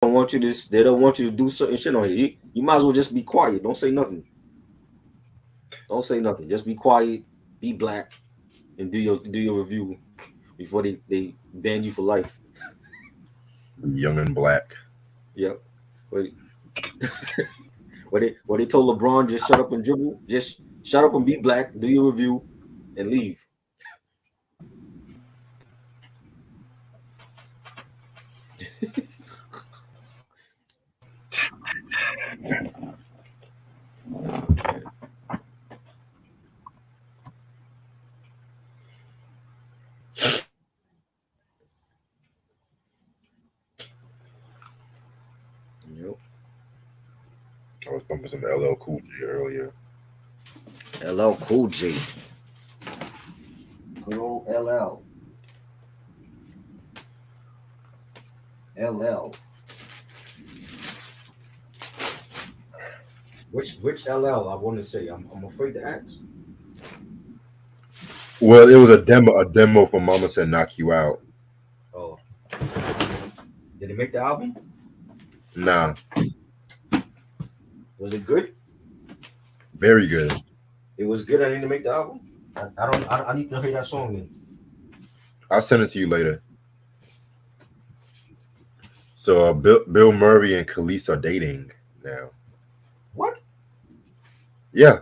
don't want you to. They don't want you to do certain shit on here. You might as well just be quiet. Don't say nothing. Don't say nothing. Just be quiet. Be black and do your review before they ban you for life. Young and black. Yep. But what they told LeBron, just shut up and dribble. Just shut up and be black. Do your review and leave. Nah, man. Yep. I was bumping some LL Cool J earlier. LL Cool J. Good old LL. LL. Which LL I want to say? I'm afraid to ask. Well, it was a demo for Mama Said Knock You Out. Oh, did he make the album? Nah, Was it good? very good. It was good. I didn't make the album. I don't. I need to hear that song then. I'll send it to you later. So Bill Murray and Khalees are dating now. What? Yeah,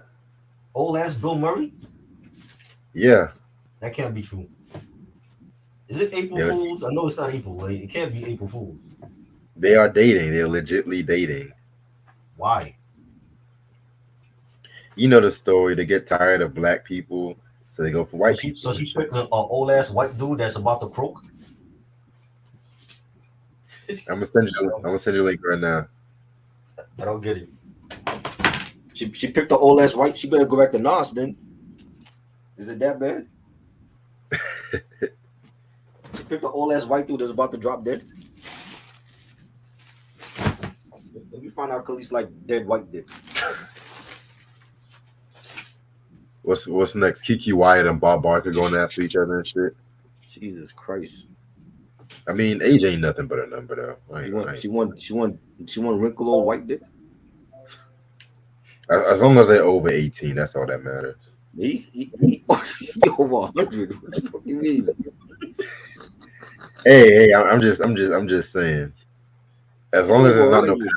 Old ass Bill Murray? yeah. That can't be true. Is it April They, Fools? I know it's not April. Like, it can't be April Fools. they are dating. They're legitly dating. Why? You know the story. They get tired of black people, so they go for So white she people so and she shit. picked an old ass white dude that's about to croak. I'm gonna send you a link right now. I don't get it. She picked the old ass white. She better go back to Nas then. Is it that bad? She picked the old ass white dude that's about to drop dead. Let me find out Khalees like dead white dick. What's next? Kiki Wyatt and Bob Barker going after each other and shit. Jesus Christ. I mean, age ain't nothing but a number though. She Right, want right. she want she want she want wrinkle old white dick. As long as they're over 18, that's all that matters. He over 100. What the fuck you mean? Hey, I'm just saying. As He long as over it's not no, 100.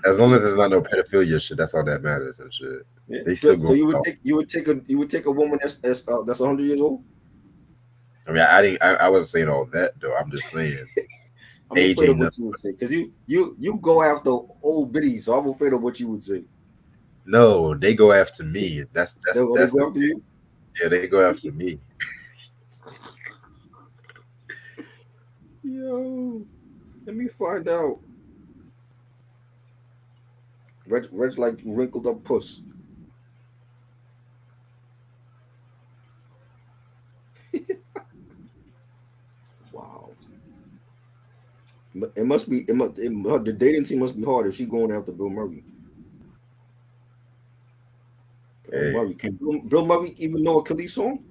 as long as it's not no pedophilia shit, that's all that matters and shit. Yeah. They So, still so going you would out. take a woman that's 100 years old. I mean, I didn't. I wasn't saying all that though. I'm just saying I'm age afraid of ain't what nothing. you would say because you go after old biddies, so I'm afraid of what you would say. No, they go after me. That's They, that's oh, they that's the go after you. yeah. They go after me. Yo, let me find out. Reg like wrinkled up puss. Wow. It must be. The dating scene must be hard if she going after Bill Murray. Bill Hey, Murray. Can Bill Murray even know a Khalees song?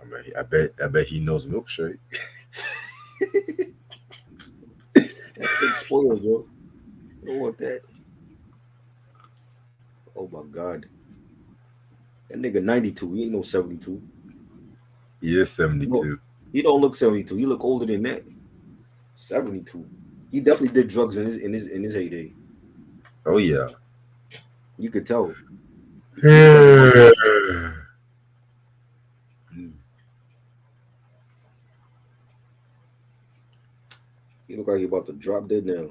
I mean, I bet he knows milkshake. That kid's spoiled, yo. You don't want that. Oh my God. That nigga 92. He ain't no 72. He is No, 72. he don't look 72. He look older than that. 72. He definitely did drugs in his heyday. Oh yeah. You could tell. He looked like about to, he looked like he about to drop dead now.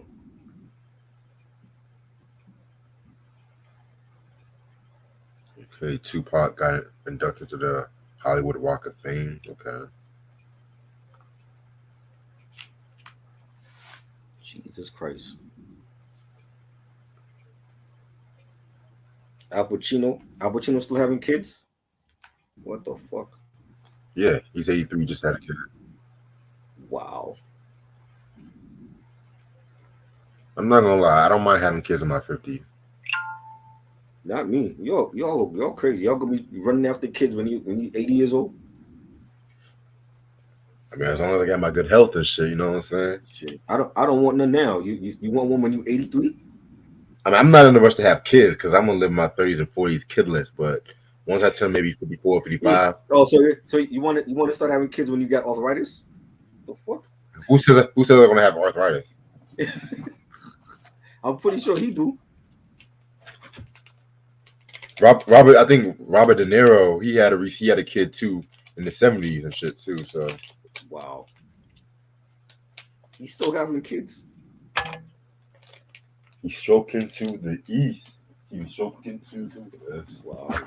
Okay, Tupac got inducted to the Hollywood Walk of Fame. Okay. Jesus Christ. Al Pacino still having kids? What the fuck? Yeah, he's 83. Just had a kid. Wow. I'm not gonna lie. I don't mind having kids in my 50s. Not me. Y'all crazy. Y'all gonna be running after kids when you 80 years old? I mean, as long as I got my good health and shit, you know what I'm saying? Shit, I don't want none now. You want one when you 83? I mean, I'm not in a rush to have kids because I'm gonna live my 30s and 40s kidless. But once I turn maybe 54, Yeah. 55, Oh, so you want to start having kids when you got arthritis? The fuck? who says they're gonna have arthritis? I'm pretty sure he do. Robert, I think Robert De Niro, he had a kid too in the 70s and shit too. So Wow. He's still having kids. he's stroking to the east. He's stroking to the west. Wow.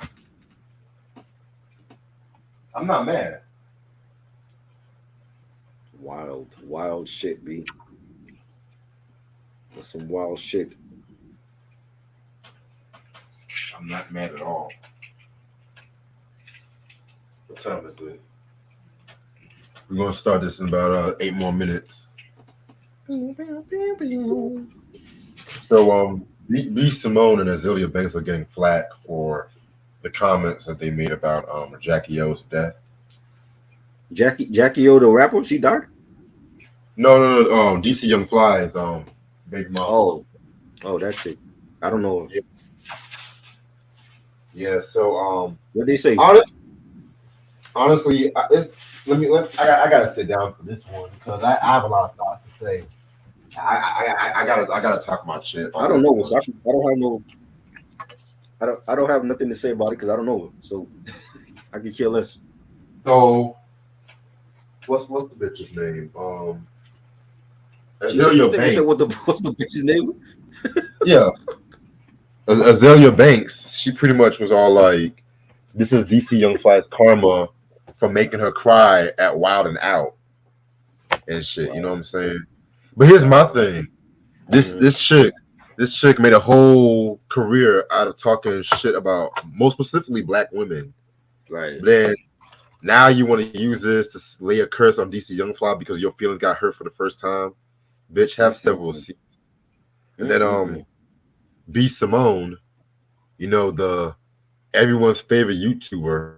I'm not mad. Wild shit, B. That's some wild shit. I'm not mad at all. What time is it? We're gonna start this in about 8 more minutes. So B Simone and Azealia Banks are getting flack for the comments that they made about Jackie O's death. Jackie O, the rapper, she died. No. DC Young Fly's baby mama. Oh, that's it. I don't know. Yeah. Yeah. So What they say? honestly, I gotta sit down for this one because I have a lot of thoughts to say. I gotta talk my shit. I don't know. So I don't have no. I don't have nothing to say about it because I don't know. So I could care less. So what's the bitch's name? She said, Azealia this nigga Banks. said what's the bitch's name? Yeah, Azealia Banks. She pretty much was all like, "This is DC Young Fly's karma for making her cry at Wild and Out and shit." Wow. You know what I'm saying? But here's my thing. This chick made a whole career out of talking shit about most specifically black women. Right. Then now you want to use this to lay a curse on DC Young Fly because your feelings got hurt for the first time. Bitch, have several seats. And then B Simone, you know, the everyone's favorite YouTuber,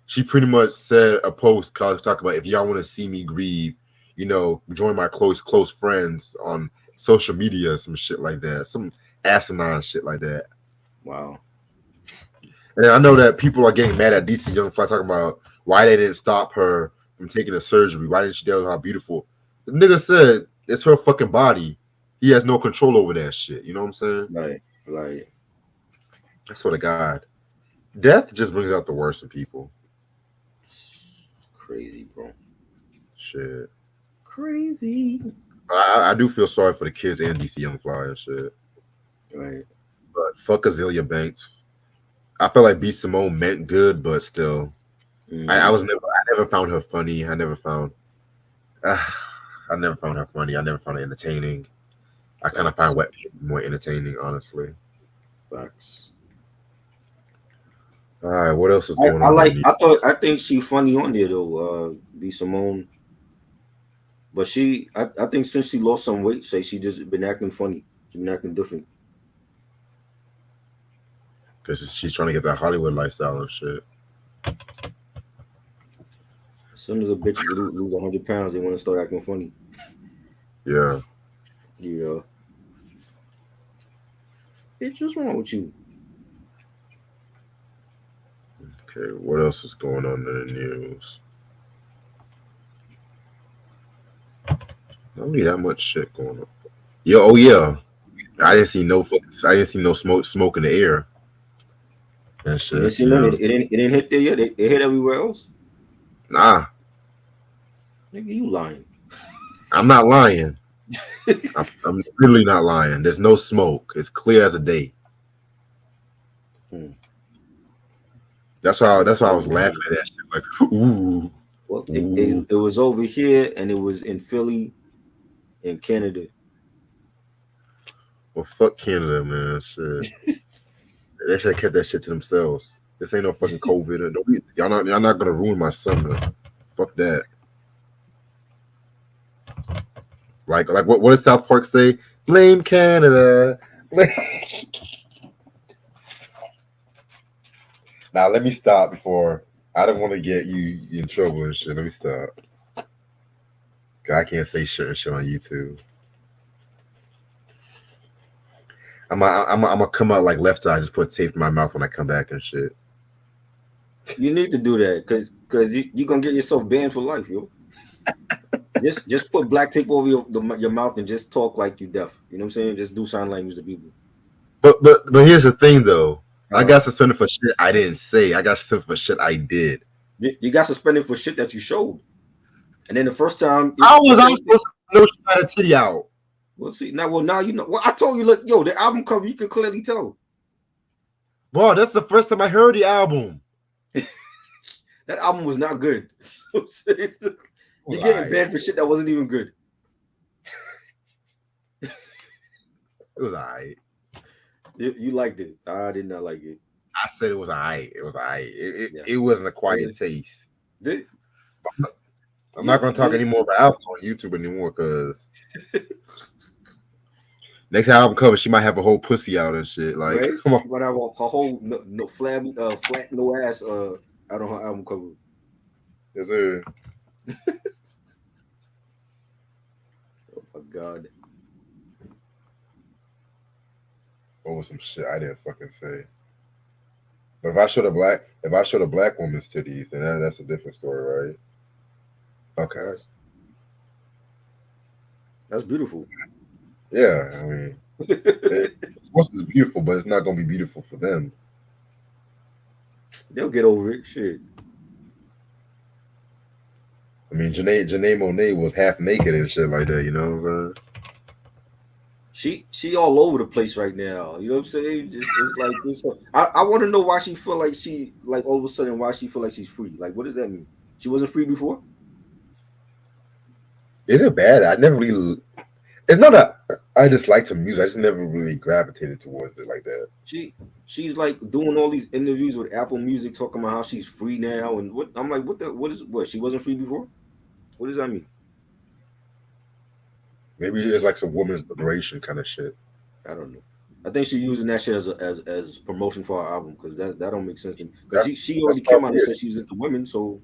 she pretty much said a post talk about if y'all want to see me grieve, you know, join my close friends on social media, some shit like that, some asinine shit like that. Wow. And I know that people are getting mad at DC Young Fly talking about why they didn't stop her from taking the surgery. Why didn't she tell her how beautiful? The nigga said it's her fucking body. He has no control over that shit. You know what I'm saying? Right. I swear to God. Death just brings out the worst in people. Crazy, bro. Shit. Crazy. I do feel sorry for the kids and DC Young Fly and shit. Right. But fuck Azealia Banks. I feel like B Simone meant good, but still, I never found her funny. I never found her funny. I never found her entertaining. I kind of find Wet Paper more entertaining, honestly. Facts. All right, what else is going on? I think she funny on there though, B Simone. But I think since she lost some weight, she just been acting funny. She been acting different. Because she's trying to get that Hollywood lifestyle and shit. As soon as a bitch lose 100 pounds, they want to start acting funny. Yeah. Yeah. Bitch, what's wrong with you? Okay, what else is going on in the news? Don't need that much shit going on. Yeah. I didn't see no smoke in the air. And shit. You didn't see none. It didn't hit there yet. It hit everywhere else. Nah. Nigga, you lying. I'm not lying. I'm literally not lying. There's no smoke. It's clear as a day. That's why I was laughing at that shit. Like, ooh. Well, it was over here and it was in Philly, in Canada. Well, fuck Canada, man. Shit. They should have kept that shit to themselves. This ain't no fucking COVID. Y'all not gonna ruin my summer. Fuck that. Like what does South Park say? Blame Canada. Now let me stop before I don't want to get you in trouble and shit. Let me stop. I can't say shit on YouTube. I'm gonna come out like Left Eye, just put tape in my mouth when I come back and shit. You need to do that because you're gonna get yourself banned for life, yo. Just put black tape over your mouth and just talk like you deaf. You know what I'm saying? Just do sign language to people. But here's the thing though. I got suspended for shit I didn't say. I got suspended for shit I did. You got suspended for shit that you showed. And then the first time, I was supposed to know she had a titty out. Well, see now you know. Well, I told you, look, yo, the album cover you can clearly tell. Bro, that's the first time I heard the album. That album was not good. You're getting banned for shit that wasn't even good. It was alright. You liked it. I did not like it. I said it was alright. It was alright. It wasn't a quiet taste. I'm not gonna talk anymore about albums on YouTube anymore because next album cover she might have a whole pussy out and shit. Like, right? come on, she might have her whole flat no ass out on her album cover. Yes, sir. Oh my god. What was some shit I didn't fucking say? But if I showed a black woman's titties, then that's a different story, right? Okay. That's beautiful. Yeah, I mean, of course it's beautiful, but it's not gonna be beautiful for them. They'll get over it. Shit. I mean, Janae Monáe was half naked and shit like that. You know what I'm saying? She all over the place right now. You know what I'm saying? It's like this. I want to know why she feel like all of a sudden why she feel like she's free. Like, what does that mean? She wasn't free before? Is it bad? I never really. It's not that I just like her music. I just never really gravitated towards it like that. She's like doing all these interviews with Apple Music talking about how she's free now and what. I'm like, what she wasn't free before? What does that mean? Maybe it's like some women's liberation kind of shit. I don't know. I think she's using that shit as promotion for her album because that don't make sense to me. Because she already came out and said she was into women, so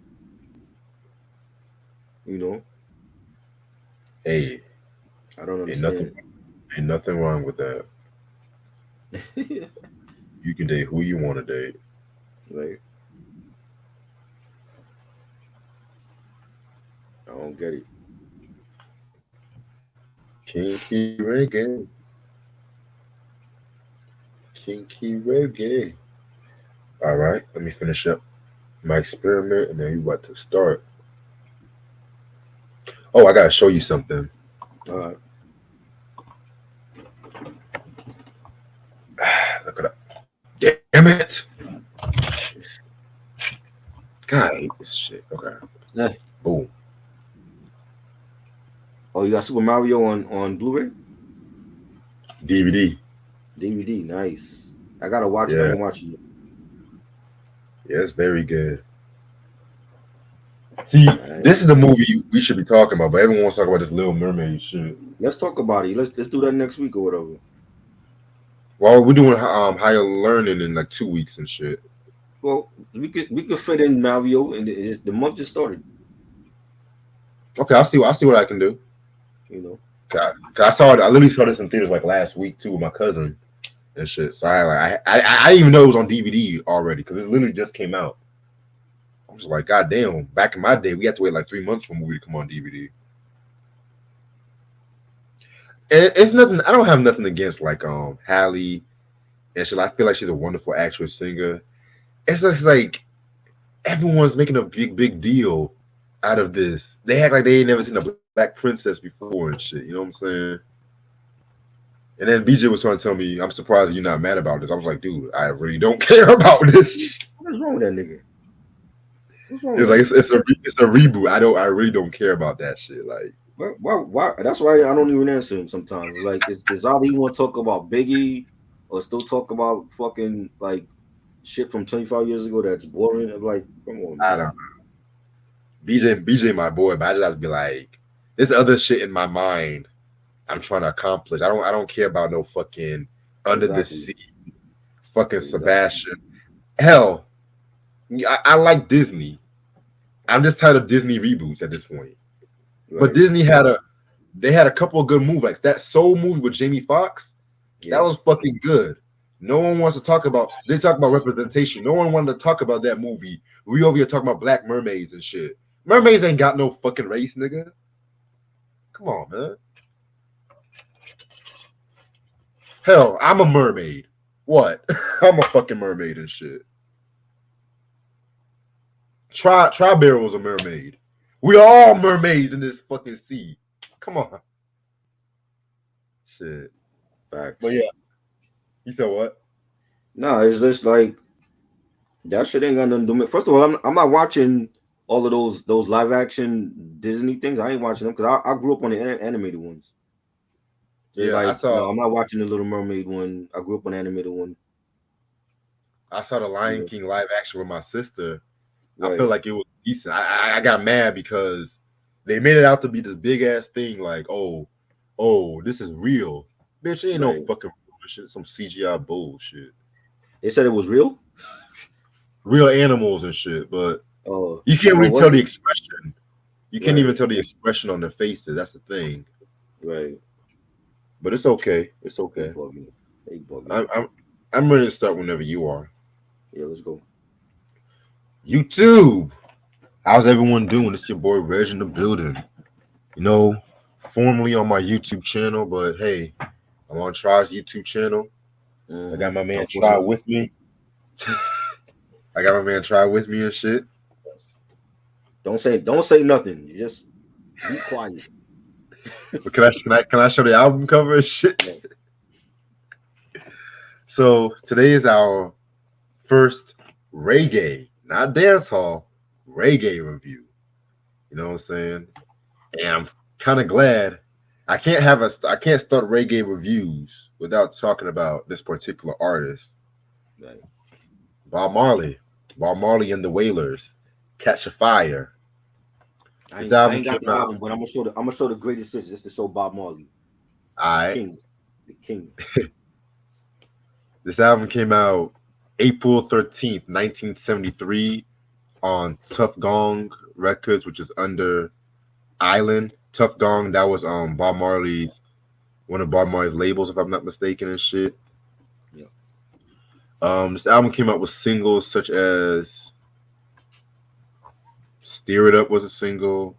you know. Hey, I don't understand. Ain't nothing wrong with that. You can date who you want to date. Right. I don't get it. Kinky reggae. Kinky reggae. All right, let me finish up my experiment and then we're about to start. Oh, I gotta show you something. All right. Look it up. Damn it. God, I hate this shit. Okay. Yeah. Boom. Oh, you got Super Mario on Blu-ray? DVD. Nice. I gotta watch it. I ain't watching it. Yeah, it's very good. See, this is the movie we should be talking about, but everyone wants to talk about this Little Mermaid shit. Let's talk about it. Let's do that next week or whatever. Well, we're doing higher learning in like 2 weeks and shit. Well, we could fit in Mario, and the month just started. Okay, I'll see what I can do. You know, I literally saw this in theaters like last week too with my cousin and shit. So I didn't even know it was on DVD already because it literally just came out. I was like, God damn! Back in my day, we had to wait like 3 months for a movie to come on DVD. And it's nothing. I don't have nothing against like Halle and shit. I feel like she's a wonderful actress, singer. It's just like everyone's making a big deal out of this. They act like they ain't never seen a black princess before and shit. You know what I'm saying? And then BJ was trying to tell me, I'm surprised you're not mad about this. I was like, dude, I really don't care about this. What is wrong with that nigga? It's like it's a reboot. I really don't care about that shit. Like, why? That's why I don't even answer him sometimes. Like, is either you want to talk about Biggie or still talk about fucking like shit from 25 years ago that's boring? I'm like, come on, man. I don't know. BJ, my boy, but I just have to be like, there's other shit in my mind I'm trying to accomplish. I don't care about no fucking Under the Sea, fucking Sebastian. Hell, I like Disney. I'm just tired of Disney reboots at this point. But Right. Disney they had a couple of good movies, like that Soul movie with Jamie Foxx. That Yeah. was fucking good. No one wants to talk about. They talk about representation. No one wanted to talk about that movie. We over here talking about black mermaids and shit. Mermaids ain't got no fucking race, nigga. Come on, man. Hell, I'm a mermaid. What? I'm a fucking mermaid and shit. Try was a mermaid. We all mermaids in this fucking sea. Come on. Shit. But Facts. yeah, you said what? No, it's just like that shit ain't got nothing to do with. First of all, I'm not watching all of those live action Disney things. I ain't watching them because I grew up on the animated ones. Just Yeah, like I'm not watching the Little Mermaid one. I grew up on the animated one. I saw the Lion Yeah. King live action with my sister. I felt Right. like it was decent. I got mad because they made it out to be this big ass thing, like, oh, this is real. Bitch, ain't no Right. fucking real shit. Some CGI bullshit. They said it was real. Real animals and shit, but Oh, you can't really was tell the it? expression. You can't even Right. tell the expression on their faces. That's the thing. Right. But it's okay. It's They okay. bugging. They bugging. I'm ready to start whenever you are. Yeah, let's go. YouTube. How's everyone doing? It's your boy Reg in the building. You know, formerly on my YouTube channel, but hey, I'm on Try's YouTube channel. I got my man Try Unfortunately, with me. I got my man Try with me and shit. yes. Don't say nothing. You just be quiet. But can I show the album cover and shit? Yes. So today is our first reggae, not dance hall, reggae review. You know what I'm saying? And I'm kind of glad I can't start reggae reviews without talking about this particular artist, Right. Bob Marley. Bob Marley and the Wailers, Catch a Fire. This I album ain't got came the out. album, but I'm gonna show the greatest hits just to show Bob Marley, All the right. king, the king. This album came out April 13th, 1973 on Tuff Gong Records, which is under Island. Tuff Gong, that was Bob Marley's one of Bob Marley's labels, if I'm not mistaken, and shit. Yeah. This album came out with singles such as Steer It Up was a single.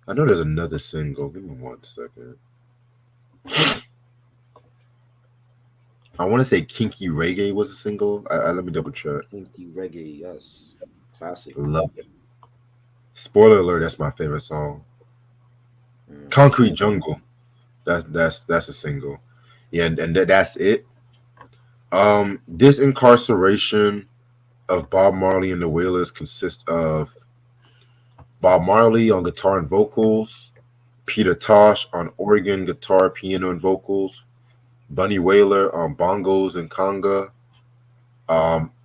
I know there's another single. Give me 1 second. I want to say Kinky Reggae was a single. Let me double check. Kinky reggae, yes, classic. Love it. Spoiler alert, that's my favorite song. Hmm. Concrete Jungle. That's a single. Yeah, and that's it. This incarceration of Bob Marley and the Wailers consists of Bob Marley on guitar and vocals, Peter Tosh on organ, guitar, piano, and vocals, Bunny Wailer on bongos and conga,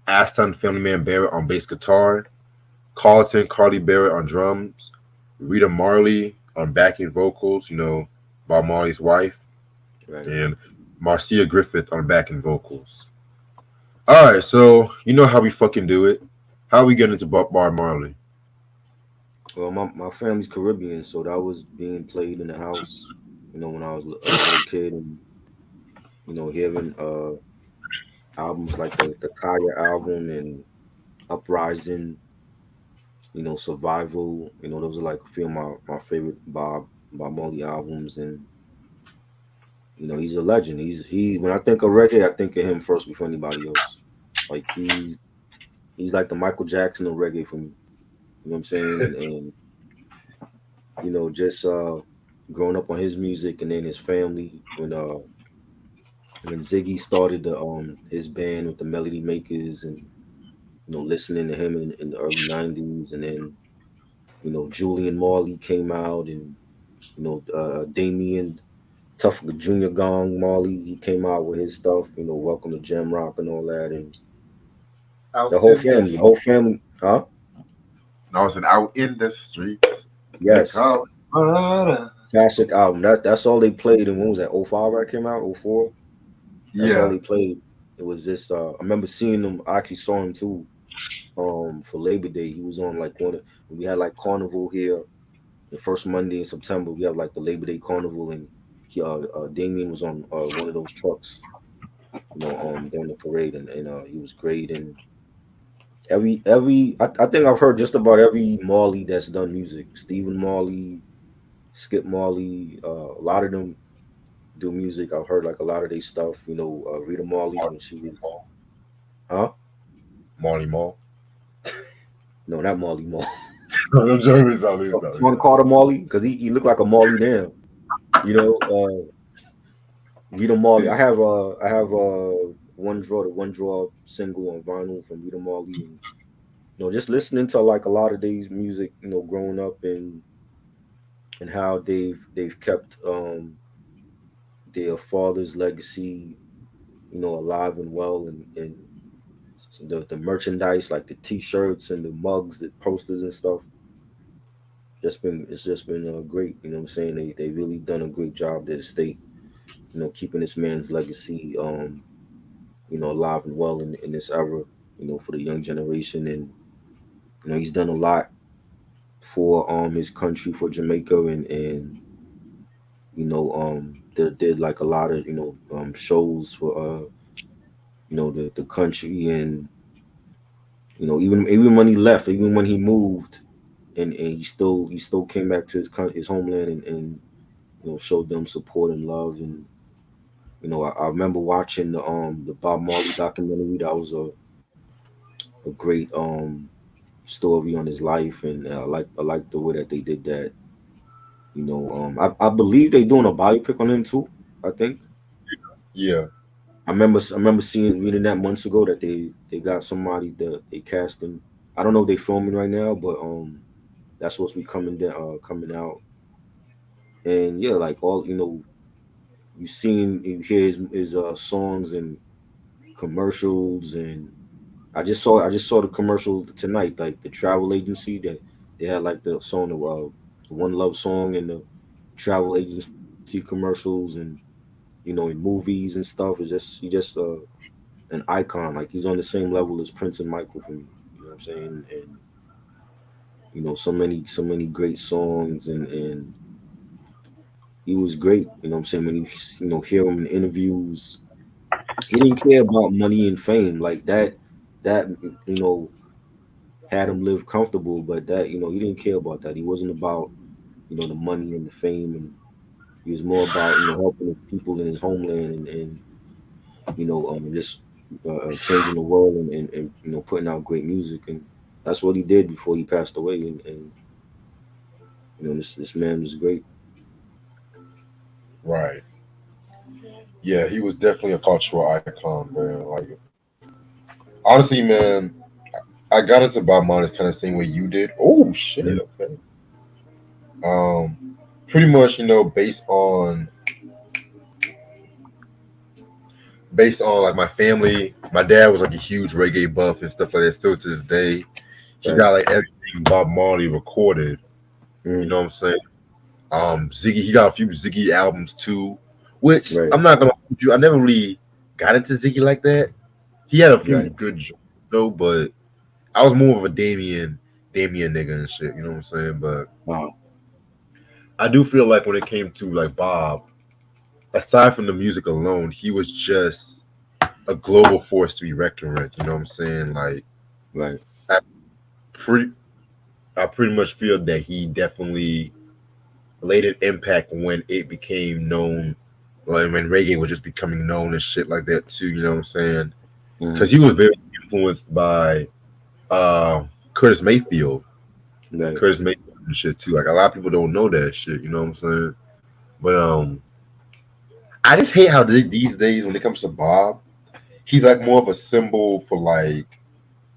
Aston Family Man Barrett on bass guitar, Carly Barrett on drums, Rita Marley on backing vocals, Bob Marley's wife, Right. and Marcia Griffith on backing vocals. All right, so you know how we fucking do it. How we get into Bob Marley? Well, my family's Caribbean, so that was being played in the house. When I was a little kid, and hearing albums like the Kaya album and Uprising, Survival. Those are like a few of my favorite Bob Marley albums, and he's a legend. He when I think of reggae, I think of him first before anybody else. Like he's like the Michael Jackson of reggae for me. You know what I'm saying? And just growing up on his music, and then his family when Ziggy started his band with the Melody Makers, and listening to him in the early '90s, and then Julian Marley came out, and Damien Tough Junior Gong Marley, he came out with his stuff, Welcome to Gem Rock and all that, and Out in the the whole family, huh? I was out in the streets. They Yes, call it murder. classic album. That's all they played. And when was that? '05 I came out. '04. That's all Yeah. they played. It was just I remember seeing him. I actually saw him too. For Labor Day, he was on like we had like Carnival here, the first Monday in September. We have like the Labor Day Carnival, and Damien was on one of those trucks, during the parade, and he was great. And I think I've heard just about every Marley that's done music. Stephen Marley, Skip Marley, a lot of them do music. I've heard like a lot of their stuff. Rita Marley when she was, huh? Marley Mall. No, not Marley Marl. I'm joking, sorry. Sean Carter Marley, because he looked like a Marley now. You know, Rita Marley. I have the one draw single on vinyl from Rita Marley, and just listening to like a lot of these music, growing up, and how they've kept their father's legacy, alive and well, and the merchandise, like the T-shirts and the mugs, the posters and stuff. It's just been great. What I'm saying, they really done a great job there to stay, keeping this man's legacy, alive and well in this era, for the young generation. And he's done a lot for his country, for Jamaica, and did like a lot of shows for the country. And even when he left, even when he moved, and he still came back to his homeland, and showed them support and love. And I remember watching the Bob Marley documentary. That was a great story on his life, and I like the way that they did that. I believe they doing a biopic on him too. I think Yeah, I remember reading that months ago that they got somebody that they cast him. I don't know if they filming right now, but that's supposed to be coming out. And yeah, like all you hear his songs and commercials. And I just saw the commercial tonight, like the travel agency that they had, like the song, the One Love song, and the travel agency commercials, and in movies and stuff. It's just he just an icon. Like he's on the same level as Prince and Michael for me. You know what I'm saying? And so many great songs, and he was great. You know what I'm saying? When you hear him in interviews, he didn't care about money and fame like that. That you know had him live comfortable, but that he didn't care about that. He wasn't about the money and the fame, and he was more about helping the people in his homeland, and just changing the world, and putting out great music. And that's what he did before he passed away. And this man was great. right. Yeah, he was definitely a cultural icon, man. Like honestly, man, I got into Bob Marley kind of same way you did. Oh shit. Mhm. Okay. Pretty much, based on like my family. My dad was like a huge reggae buff and stuff like that. Still to this day, he Right. got like everything Bob Marley recorded. You Mm. know what I'm saying? Ziggy, he got a few Ziggy albums too. Which Right. I'm not gonna hold you. I never really got into Ziggy like that. He had a few Right. good joints though, but I was more of a Damien nigga and shit. You know what I'm saying? But Wow. I do feel like when it came to like Bob, aside from the music alone, he was just a global force to be reckoned with. You know what I'm saying? Like Right. I pretty I pretty much feel that he definitely laid an impact when it became known, like when reggae was just becoming known and shit like that too. You know what I'm saying? Because Mm. he was very influenced by Curtis Mayfield, Right. Curtis Mayfield and shit too. Like a lot of people don't know that shit. You know what I'm saying? But I just hate how these days when it comes to Bob, he's like more of a symbol for like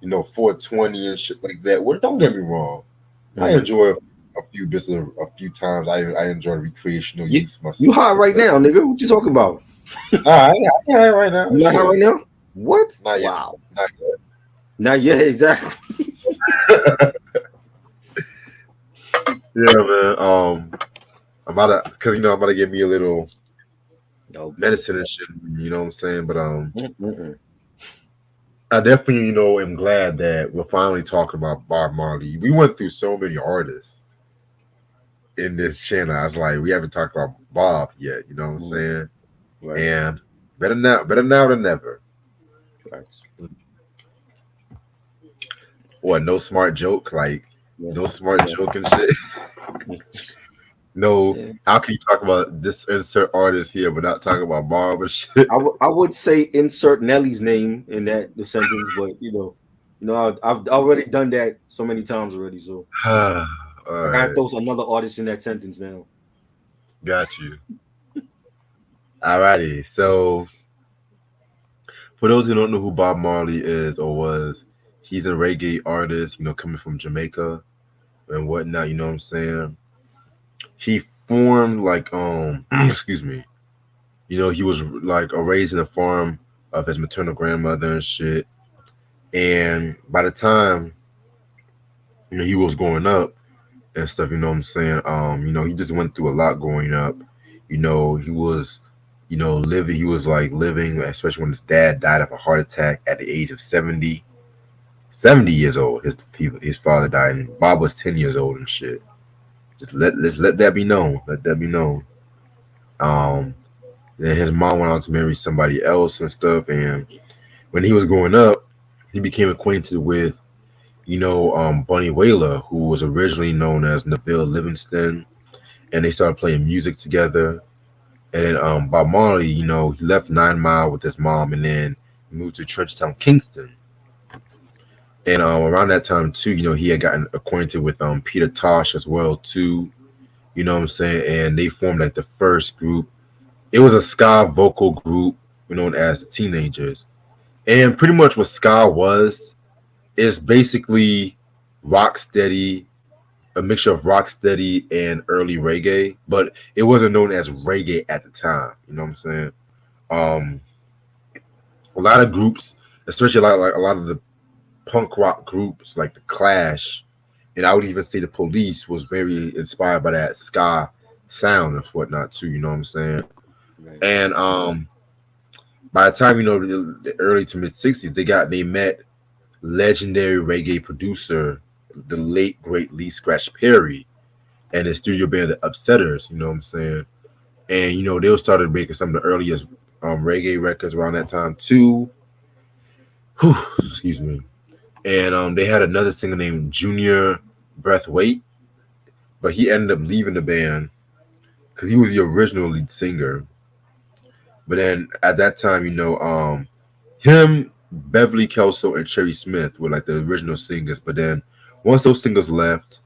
420 and shit like that. Well, don't get me wrong. I Mm. enjoy a few bits of a few times. I enjoy recreational You use you myself. hot right now, nigga? What you talking about? Yeah, right now. You not hot Shit. right now? What? Not yet. Wow. Not Not yet. Exactly. yet. Yeah, man. I'm about to, cause I'm about to get me a little Okay. medicine and shit. You know what I'm saying? But Mm-mm. I definitely am glad that we're finally talking about Bob Marley. We went through so many artists. in this channel. I was like, we haven't talked about Bob yet. You know what I'm Mhm. saying? Right. And better now than never. Right. What? No smart joke, like Yeah. no smart Yeah. joke and shit. No, Yeah. how can you talk about this insert artist here but not talking about Bob and shit? I would say insert Nelly's name in that the sentence, but I've already done that so many times already. So All I gotta right, throw another artist in that sentence now. got you. Alrighty, so for those who don't know who Bob Marley is or was, he's a reggae artist, coming from Jamaica and whatnot. You know what I'm saying? He formed like excuse me. He was like raised in a farm of his maternal grandmother and shit. And by the time he was growing up and stuff, you know what I'm saying? He just went through a lot growing up. He was, living. He was like living, especially when his dad died of a heart attack at the age of 70 years old. His father died, and Bob was 10 years old and shit. Let's let that be known. Let that be known. Um, then his mom went on to marry somebody else and stuff. And when he was growing up, he became acquainted with Bunny Wailer, who was originally known as Neville Livingston, and they started playing music together. And then Bob Marley, he left 9 Mile with his mom, and then moved to Trenchtown, Kingston. And around that time too, he had gotten acquainted with Peter Tosh as well too. You know what I'm saying? And they formed like the first group. It was a ska vocal group known as the Teenagers. And pretty much what ska was is basically rock steady, a mixture of rock steady and early reggae, but it wasn't known as reggae at the time. You know what I'm saying? Um, a lot of groups, especially like a lot of the punk rock groups like the Clash, and I would even say the Police was very inspired by that ska sound and whatnot too. You know what I'm saying? Right. And by the time the early to mid '60s, they met legendary reggae producer, the late great Lee Scratch Perry, and his studio band, the Upsetters. You know what I'm saying? And they started making some of the earliest reggae records around that time too. Whew, excuse me. And they had another singer named Junior Breathwaite, but he ended up leaving the band because he was the original lead singer. But then at that time, him, Beverly Kelso, and Cherry Smith were like the original singers. But then once those singers left,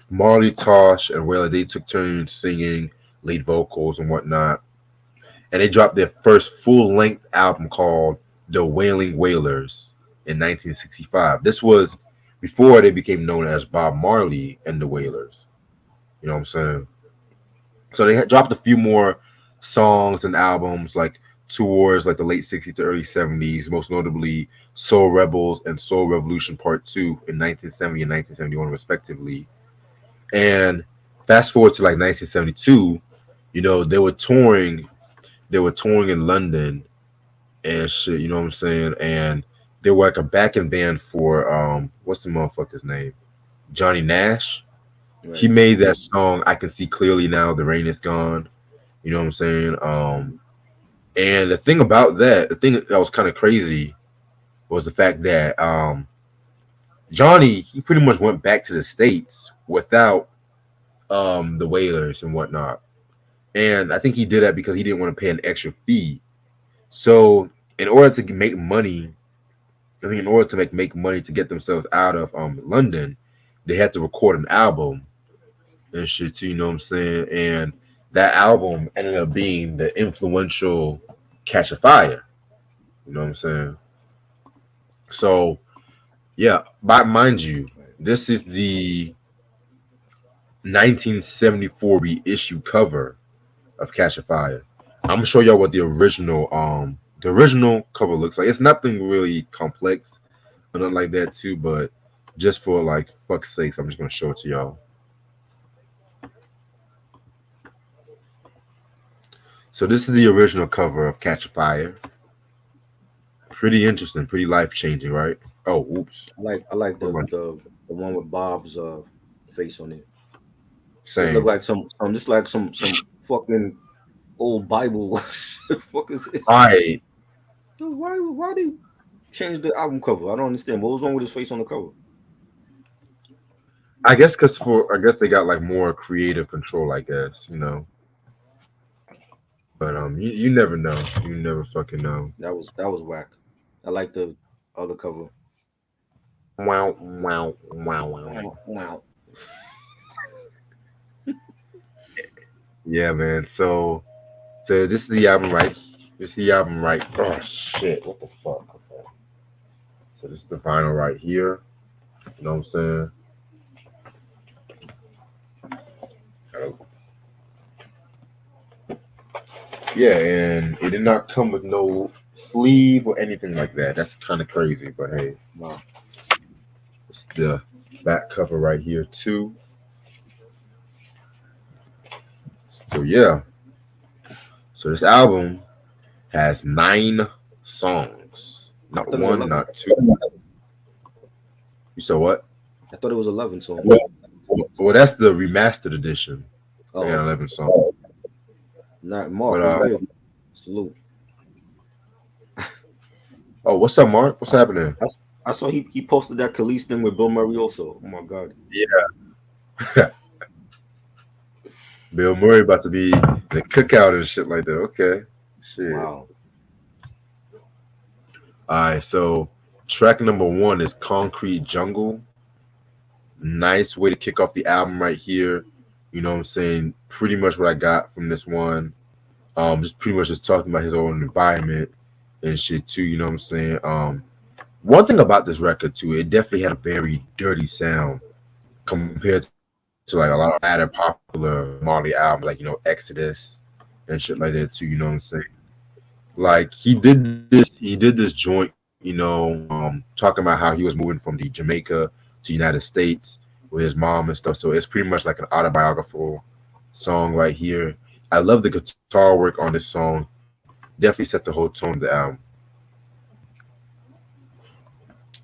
Marley, Tosh, and Waylon, they took turns singing lead vocals and whatnot. And they dropped their first full length album called The Wailing Wailers in 1965. This was before they became known as Bob Marley and the Wailers. You know what I'm saying? So they had dropped a few more songs and albums like towards like the late 60s to early 70s, most notably Soul Rebels and Soul Revolution Part 2 in 1970 and 1971 respectively. And fast forward to like 1972, they were touring in London and shit, you know what I'm saying? And they were like a backing band for what's the motherfucker's name? Johnny Nash. He Right. made that song I Can See Clearly Now, The Rain Is Gone. You know what I'm saying? And the thing that was kind of crazy was the fact that Johnny, he pretty much went back to the States without the Wailers and whatnot. And I think he did that because he didn't want to pay an extra fee. So in order to make money, I think in order to make money to get themselves out of London, they had to record an album and shit too, you know what I'm saying? And that album ended up being the influential Catch a Fire. You know what I'm saying? So yeah, but mind you, Right. this is the 1974 reissue cover of Catch a Fire. I'm gonna show y'all what the original cover looks like. It's nothing really complex or nothing like that too, but just for like fuck's sakes, I'm just gonna show it to y'all. So this is the original cover of Catch a Fire. Pretty interesting, pretty life changing, right? Oh, oops. I like What am I- the one with Bob's face on it. This look Same. like some just like some fucking old Bible. Fuck is this? All right. Dude, why they change the album cover? I don't understand. What was wrong with his face on the cover? I guess they got like more creative control. I guess but you never know. You never fucking know. That was whack. I like the other cover. Wow, wow, wow, wow. Wow, wow. Yeah, man. So this is the album, right? This is the album, right? Oh shit! What the fuck? Okay. So this is the vinyl right here. You know what I'm saying? Oh, yeah, and it did not come with no sleeve or anything like that. That's kind of crazy, but hey, Wow. it's the back cover right here too. So yeah, so this album has 9 songs, I not thought it was one, 11. not two. You said what? I thought it was 11 songs. Well, that's the remastered edition. They Oh, got okay. 11 songs. Not But Mark was good. Salute. oh, what's up, Mark? What's happening? I saw he posted that Khalees thing with Bill Murray also. Oh my god. Yeah, Bill Murray about to be in a cookout and shit like that. Okay, shit. Wow. All right, so track number 1 is Concrete Jungle. Nice way to kick off the album right here. You know what I'm saying? Pretty much what I got from this one. Just pretty much just talking about his own environment and shit too. You know what I'm saying? One thing about this record too, it definitely had a very dirty sound compared to like a lot of other popular Marley albums, like Exodus and shit like that too. You know what I'm saying? Like he did this joint, talking about how he was moving from the Jamaica to United States with his mom and stuff. So it's pretty much like an autobiographical song right here. I love the guitar work on this song. Definitely set the whole tone of the album.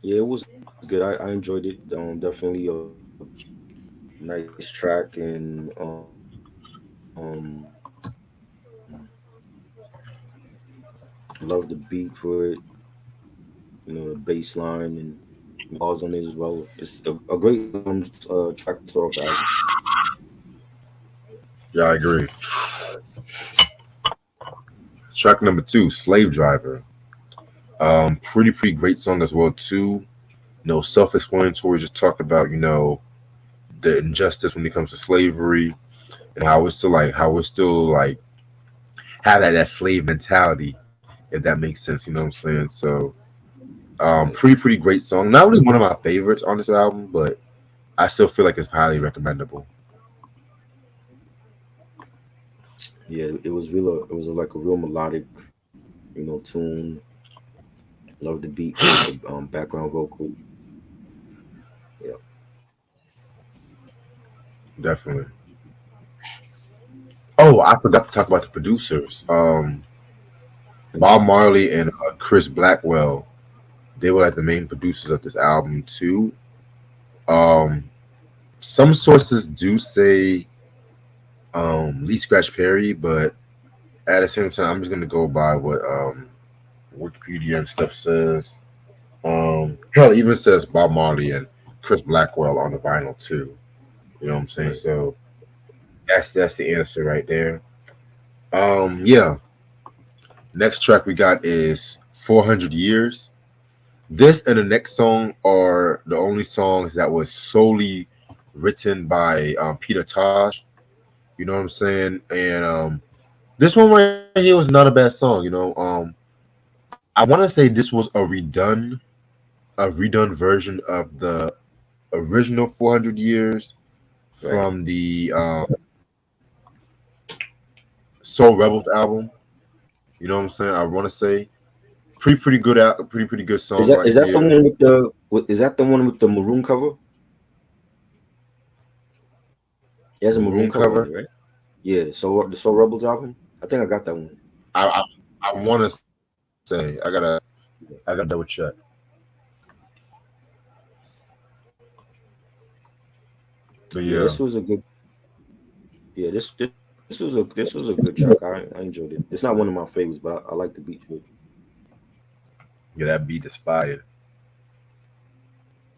Yeah, it was good. I enjoyed it. Definitely a nice track and love the beat for it. The bass line and bars on it as well. It's a great track to start off the album. Yeah, I agree. Track number 2, Slave Driver. Pretty great song as well too. Self-explanatory. Just talk about the injustice when it comes to slavery and how we're still like have that slave mentality, if that makes sense. You know what I'm saying? So, Right. pretty great song. Not really one of my favorites on this album, but I still feel like it's highly recommendable. Yeah, it was real. It was like a real melodic, tune. Love the beat for it, the background vocal. Yeah. Definitely. Oh, I forgot to talk about the producers. Bob Marley and Chris Blackwell. They were like the main producers of this album too. Um, some sources do say Lee Scratch Perry, but at the same time, I'm just gonna go by what Wikipedia and stuff says. Hell, it even says Bob Marley and Chris Blackwell on the vinyl too. You know what I'm saying? Right. So that's the answer right there. Yeah. Next track we got is 400 Years. This and the next song are the only songs that was solely written by Peter Tosh. You know what I'm saying? And this one right here was not a bad song. I want to say this was a redone version of the original 400 Years Right. from the Soul Rebels album. You know what I'm saying? I want to say pretty good out, pretty good Is song that right is that the here. one with the is that the one with the maroon cover? It has a maroon Maroon cover on cover. it, right? Yeah. So the Soul Rebels album. I think I got that one. I I, I want to say I gotta double check. But Yeah, yeah, this was a good. Yeah, this was a good track. I enjoyed it. It's not one of my favorites, but I like the beat for it. Yeah, that beat is fire.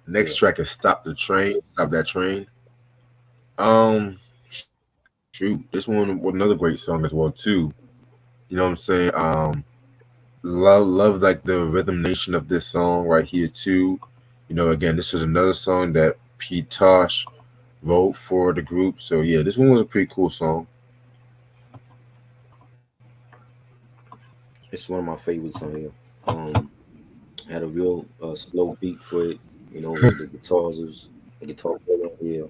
Next Yeah, track is "Stop the Train." Stop that train. Um, shoot, this one was another great song as well too. You know what I'm saying? Love like the rhythm nation of this song right here too. You know, again, this was another song that Pete Tosh wrote for the group. So yeah, this one was a pretty cool song. it's one of my favorites on here. Um, had a real slow beat for it. The guitar player on here.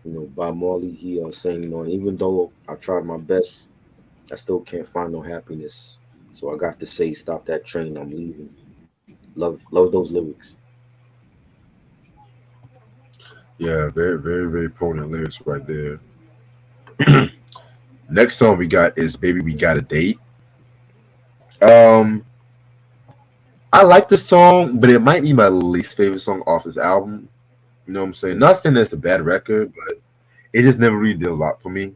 Bob Marley, he saying, even though I tried my best, I still can't find no happiness. So I got to say, stop that train, I'm leaving. Love those lyrics. Yeah, very, very, very potent lyrics right there. Next song we got is "Baby We Got a Date." Um, I like the song, but it might be my least favorite song off this album. You know what I'm saying? Not saying it's a bad record, but it just never really did a lot for me.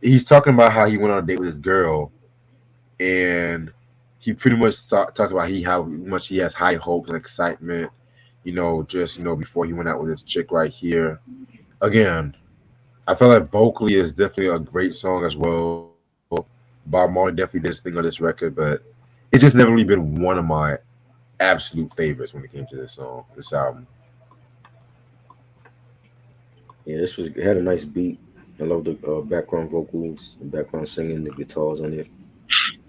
He's talking about how he went on a date with his girl, and he pretty much talked about how much he has high hopes and excitement. Just before he went out with this chick right here. Again, I feel like vocally is definitely a great song as well. Bob Marley definitely did his thing on this record, but it's just never really been one of my absolute favorites when it came to this album. Yeah, this was had a nice beat. I love the background vocals, the background singing, the guitars on it.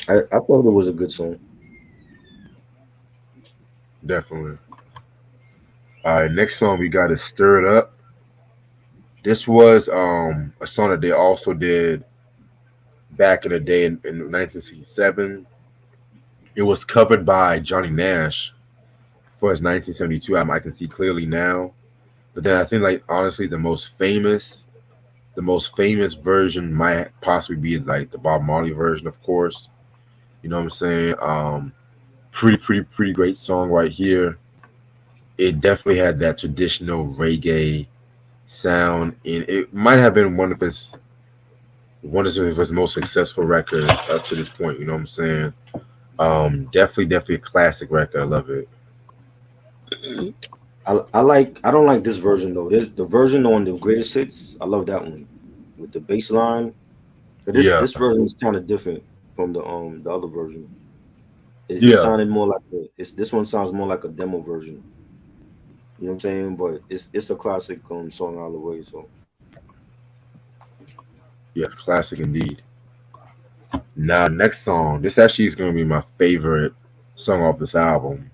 I thought it was a good song. Definitely. All right, next song we got is "Stir It Up." This was a song that they also did back in the day in 1967. It was covered by Johnny Nash for his 1972 album. I Can See Clearly Now. But then I think, like, honestly, the most famous version might possibly be like the Bob Marley version, of course. You know what I'm saying? Pretty great song right here. It definitely had that traditional reggae sound, and it might have been one of his most successful records up to this point. You know what I'm saying? Definitely a classic record. I love it. I don't like this version though. The version on the greatest hits. I love that one with the bass line. But this Yeah, version is kind of different from the other version. It yeah, sounded more like this one sounds more like a demo version. You know what I'm saying? But it's a classic song all the way. So yeah. Classic indeed. Now, next song. This actually is going to be my favorite song off this album,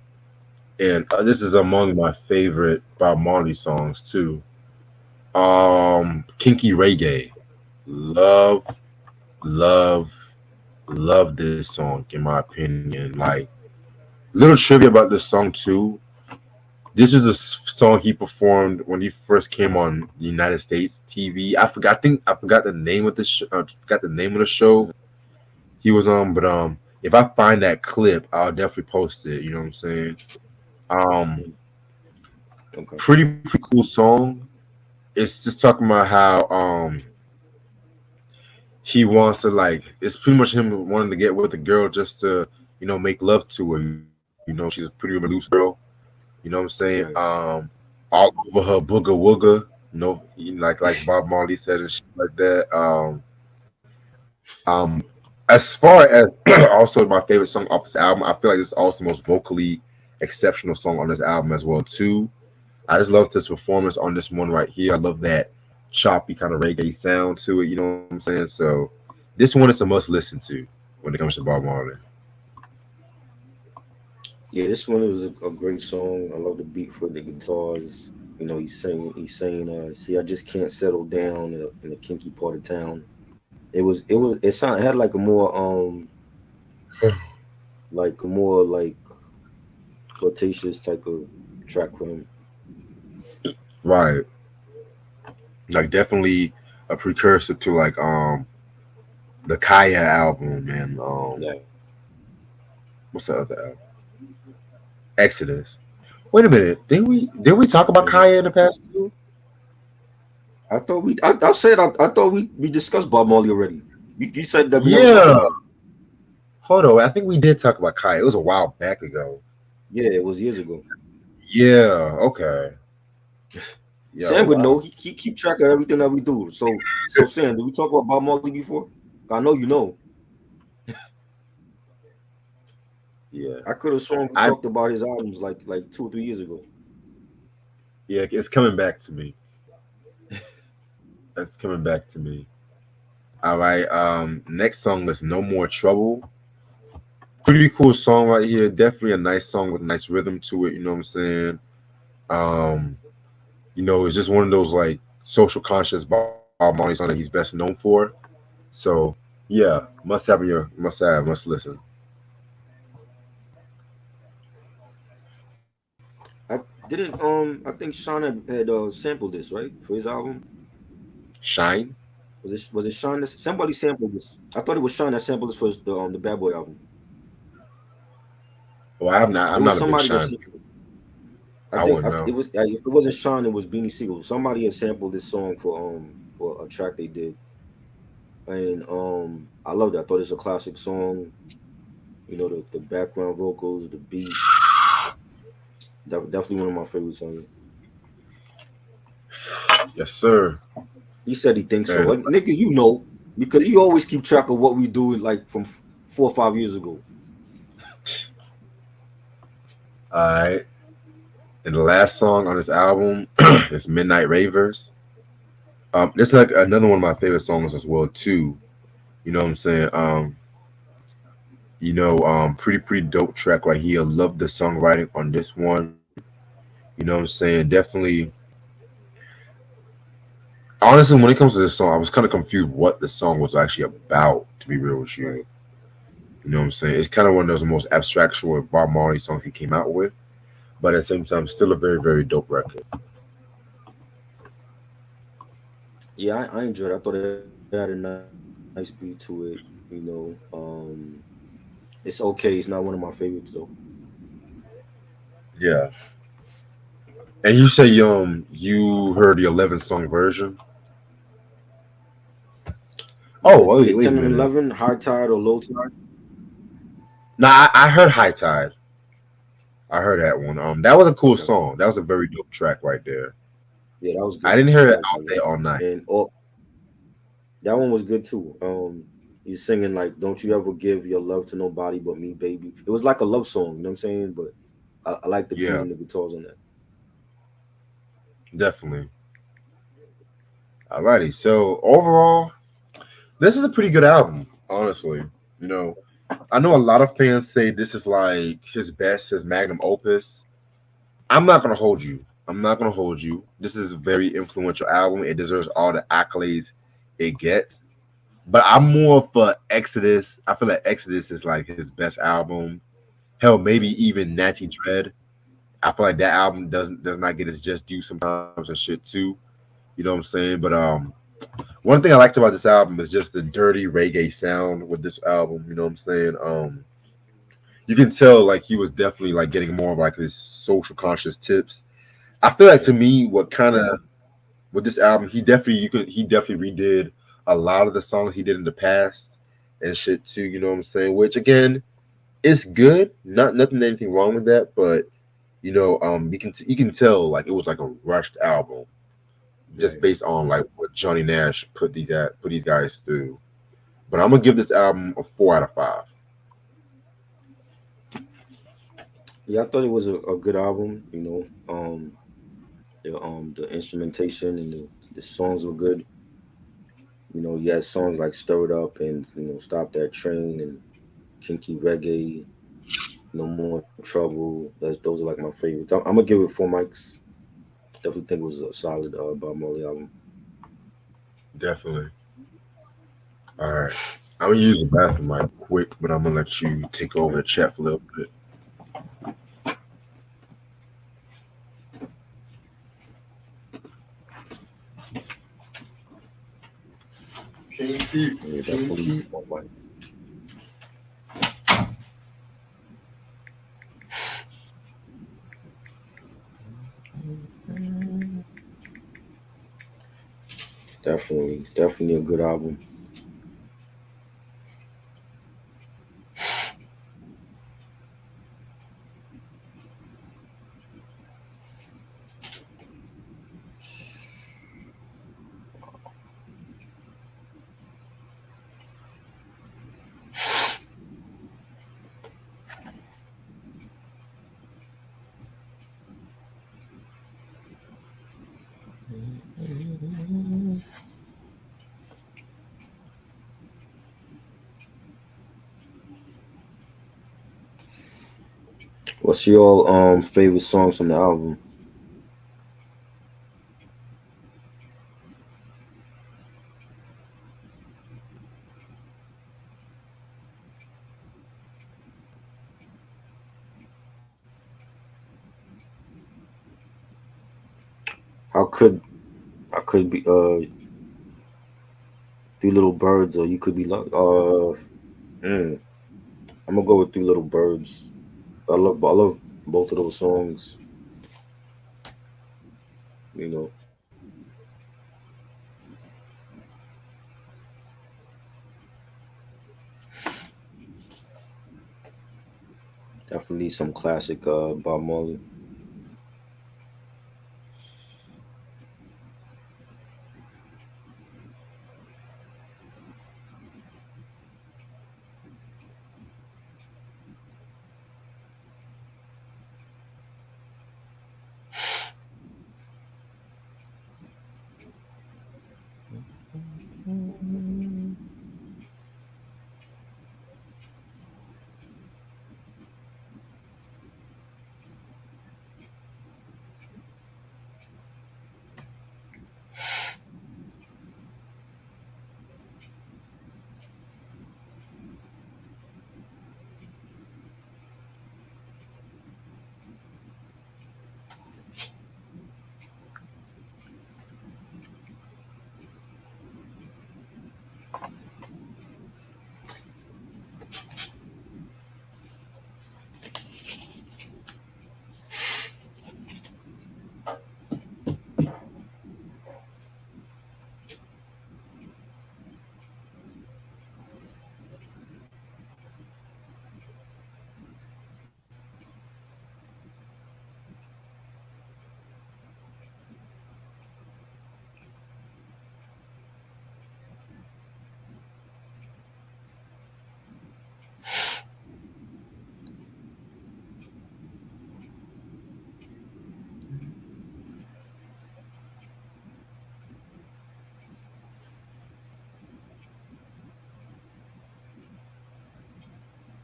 and this is among my favorite Bob Marley songs too. Kinky Reggae. Love, love, love this song in my opinion. Like, little trivia about this song too. This is a song he performed when he first came on the United States TV. I forgot. I think I forgot the name of the forgot the name of the show he was on. But if I find that clip, I'll definitely post it. You know what I'm saying? Um, okay. pretty cool song. It's just talking about how he wants to, like, it's pretty much him wanting to get with the girl just to make love to her. She's a pretty loose girl. You know what I'm saying? Right. All over her booger wooger. Like Bob Marley said and shit like that. Um, as far as also my favorite song off this album, I feel like this is also the most vocally exceptional song on this album as well too. I just love this performance on this one right here. I love that choppy kind of reggae sound to it. You know what I'm saying? So this one is a must listen to when it comes to Bob Marley. Yeah, this one was a great song. I love the beat for the guitars. See, I just can't settle down in a kinky part of town. It had like a more like flirtatious type of track for him. Right. Like, definitely a precursor to, like, the Kaya album and Yeah. what's the other album? Exodus. Wait a minute. Did we talk about Mhm. Kaya in the past too? I thought we discussed Bob Marley already. You said that we never talked Yeah. about it. Hold on. I think we did talk about Kai. It was a while back ago. Yeah, it was years ago. Yeah. Okay. Yeah. Oh Sam would know. wow. He keep track of everything that we do. So Sam, did we talk about Bob Marley before? I know you know. Yeah. I could have sworn we I talked about his albums like 2 or 3 years ago. Yeah. It's coming back to me. It's coming back to me. All right. Next song is "No More Trouble." Pretty cool song right here. Definitely a nice song with nice rhythm to it. You know what I'm saying? Um, it's just one of those like social conscious Bob Marley songs that he's best known for. So yeah, must listen. I think Sean had sampled this right for his album. Shine. Was it Sean? Somebody sampled this. I thought it was Sean that sampled this for the Bad Boy album. Well, I'm not. It I'm was not a big somebody that Shine. sampled it. I wouldn't It know. was if it wasn't Sean, it was Beanie Siegel. Somebody had sampled this song for a track they did, and I loved it. I thought it's a classic song. You know the background vocals, the beat. Definitely one of my favorite songs. Yes, sir. He said he thinks so. And And, nigga, you know because you always keep track of what we do like from 4 or 5 years ago. all right. And the last song on this album is "Midnight Ravers." This is like another one of my favorite songs as well too. You know what I'm saying? Pretty dope track right here. Love the songwriting on this one. You know what I'm saying? Definitely. Honestly, when it comes to this song, I was kind of confused what the song was actually about. To be real with you, Right. you know what I'm saying? It's kind of one of those most abstract Bob Marley songs he came out with, but at the same time, still a very dope record. Yeah, I enjoyed it. I thought it had a nice beat to it. You know, it's okay. It's not one of my favorites though. Yeah. And you say you heard the 11 song version? Oh, The 10 wait a and minute. 11, high tide or low tide. Nah, I heard High Tide. I heard that one. That was a cool Okay. song. That was a very dope track right there. Yeah, that was I good. didn't hear I it like that all one. day, all night. And that one was good too. He's singing like, "Don't you ever give your love to nobody but me, baby." It was like a love song, you know what I'm saying? But I like the beat Yeah, and the guitars on that. definitely. Alrighty. So overall, this is a pretty good album, honestly. You know, I know a lot of fans say this is like his best, his magnum opus. I'm not gonna hold you. I'm not gonna hold you. This is a very influential album. It deserves all the accolades it gets. But I'm more for Exodus. I feel like Exodus is like his best album. Hell, maybe Okay. even Natty Dread. I feel like that album does not get its just due sometimes and shit too. You know what I'm saying? But one thing I liked about this album is just the dirty reggae sound with this album. You know what I'm saying? You can tell like he was definitely like getting more of like his social conscious tips. I feel like to Yeah. me, what kind of with this album, he definitely redid a lot of the songs he did in the past and shit too. You know what I'm saying? Which again, it's good. Nothing anything wrong with that, but you can tell like it was like a rushed album just Right. based on like what Johnny Nash put these guys through. But I'm gonna give this album a 4 out of 5. Yeah, I thought it was a good album, you know. The instrumentation and the songs were good. You know, you had songs like Stir It Up and Stop That Train and Kinky Reggae, No More Trouble. Those are like my favorites. I'm gonna give it 4 mics. Definitely think it was a solid Bob Marley album. Definitely. All right. I'm gonna use the bathroom right quick, but I'm gonna let you take All over right. the chat for a little bit. Yeah, definitely 4 mics. Definitely a good album. What's your favorite songs from the album? How could I could be Three Little Birds, or you could be like mm, I'm gonna go with Three Little Birds. I love both of those songs. You know, definitely some classic Bob Marley.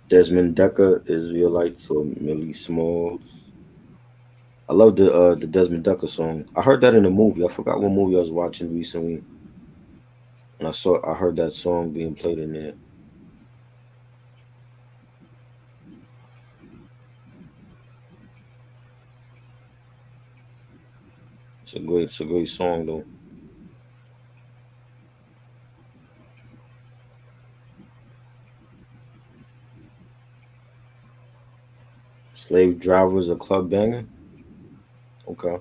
Desmond Decker, Israelites, or Millie Smalls. I love the Desmond Decker song. I heard that in a movie. I forgot what movie I was watching recently, and I heard that song being played in there. It's a great song though. Slave Drivers, a club banger. Okay.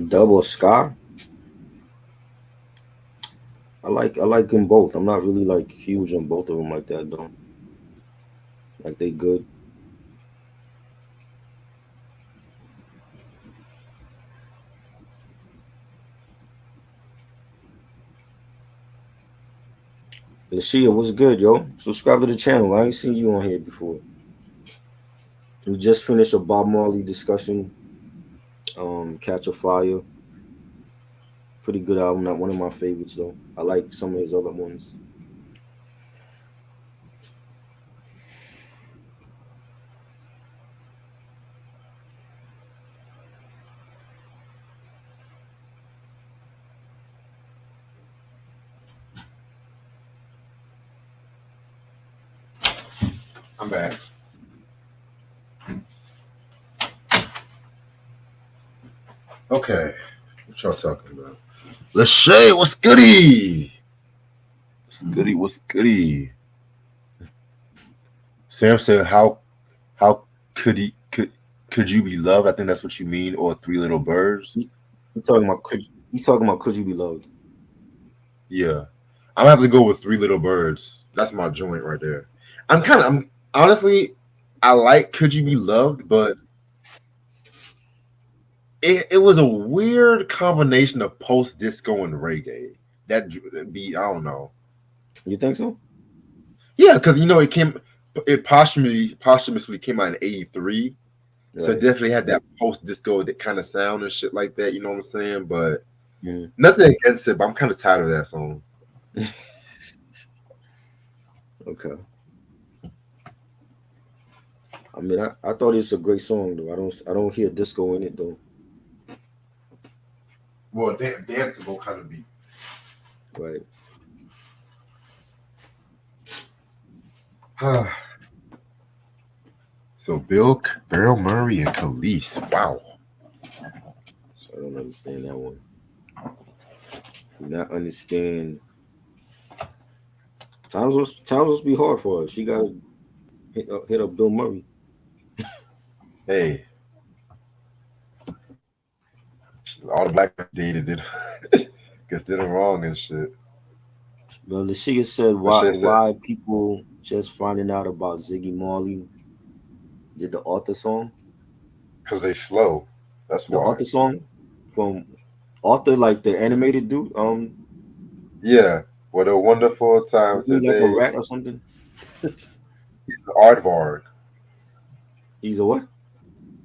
Double Sky. I I like them both. I'm not really like huge on both of them like that though. Like they good. Lashia, what's good, yo? Subscribe to the channel. I ain't seen you on here before. We just finished a Bob Marley discussion. Catch a Fire. Pretty good album. Not one of my favorites though. I like some of his other ones. I'm back. Okay. What y'all talking about? Lachey, what's goody? What's goody? What's goody? Sam said, how could you be loved? I think that's what you mean, or Three Little Birds. You talking about could you be loved? Yeah. I'm gonna have to go with Three Little Birds. That's my joint right there. I'm honestly, I like Could You Be Loved, but it was a weird combination of post disco and reggae. That be, I don't know. You think so? Yeah, because it posthumously came out in '83, so it Right. definitely had that post disco that kind of sound and shit like that. You know what I'm saying? But Mm. nothing against it. But I'm kind of tired of that song. Okay. I mean, I thought it's a great song though. I don't hear disco in it though. Well, danceable kind of beat. Right. So Bill Murray and Khalees. Wow. So I don't understand that one. Do not understand. Times must be hard for her. She got to hit up Bill Murray. Hey, all the black dated it. Guess did it wrong and shit. Well, Lashia said But shit, why people just finding out about Ziggy Marley did the author song. because they slow. That's The why. author song from author like the animated dude. Yeah. What a wonderful time He like a today. rat or something. Aardvark. He's a what?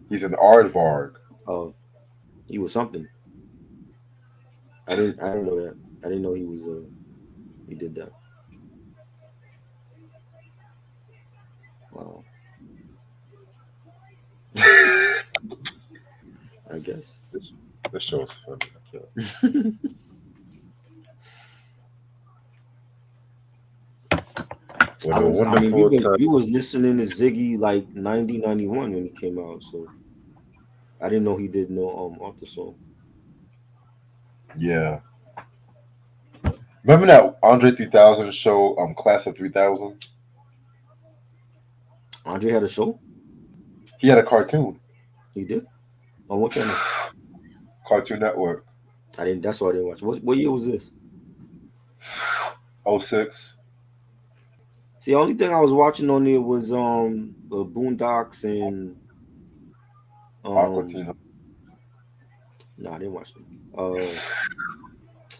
He's an aardvark. Uh, he was something. I didn't know that. I didn't know he was he did that. Wow. I guess. This show is funny. What a I mean, we wonderful was time. we was listening to Ziggy like 90, 91 when he came out, so I didn't know he did no author song. Yeah. Remember that Andre 3000 show, Class of 3000? Andre had a show. He had a cartoon, He did on what channel? Cartoon Network, I didn't. That's why I didn't watch. What year was this? '06. See, the only thing I was watching on there was Boondocks and Aqua um Teen. no, I didn't watch them.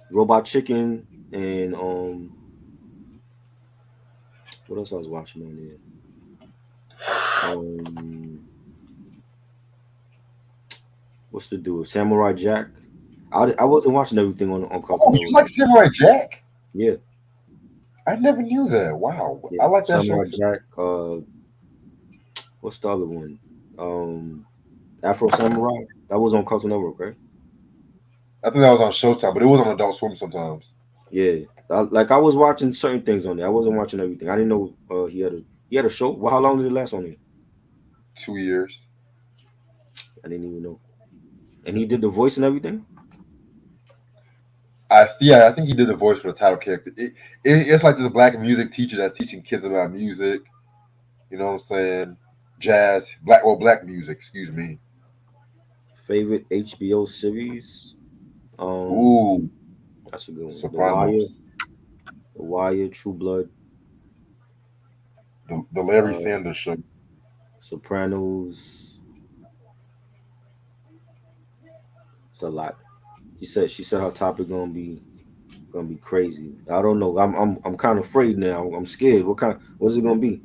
Robot Chicken and what else I was watching on there? What's the dude? Samurai Jack. I wasn't watching everything on Cartoon Oh, you Network. like Samurai Jack? Yeah, I never knew that. Wow. yeah. I like that show Samurai too. Jack. What's the other one? Afro Samurai. That was on Cartoon Network, right? I think that was on Showtime, but it was on Adult Swim sometimes. Yeah. I was watching certain things on there. I wasn't watching everything. I didn't know he had a show. Well, how long did it last on there? 2 years. I didn't even know. And he did the voice and everything. I think he did the voice for the title character. It's like this black music teacher that's teaching kids about music. You know what I'm saying? Jazz, black music. Excuse me. Favorite HBO series? Um, Ooh, that's a good one. The Wire. Sopranos. The Wire, True Blood, The Larry uh, Sanders Show. Sopranos. It's a lot. She said her topic gonna be crazy. I don't know. I'm kind of afraid now. I'm scared. What is it gonna be?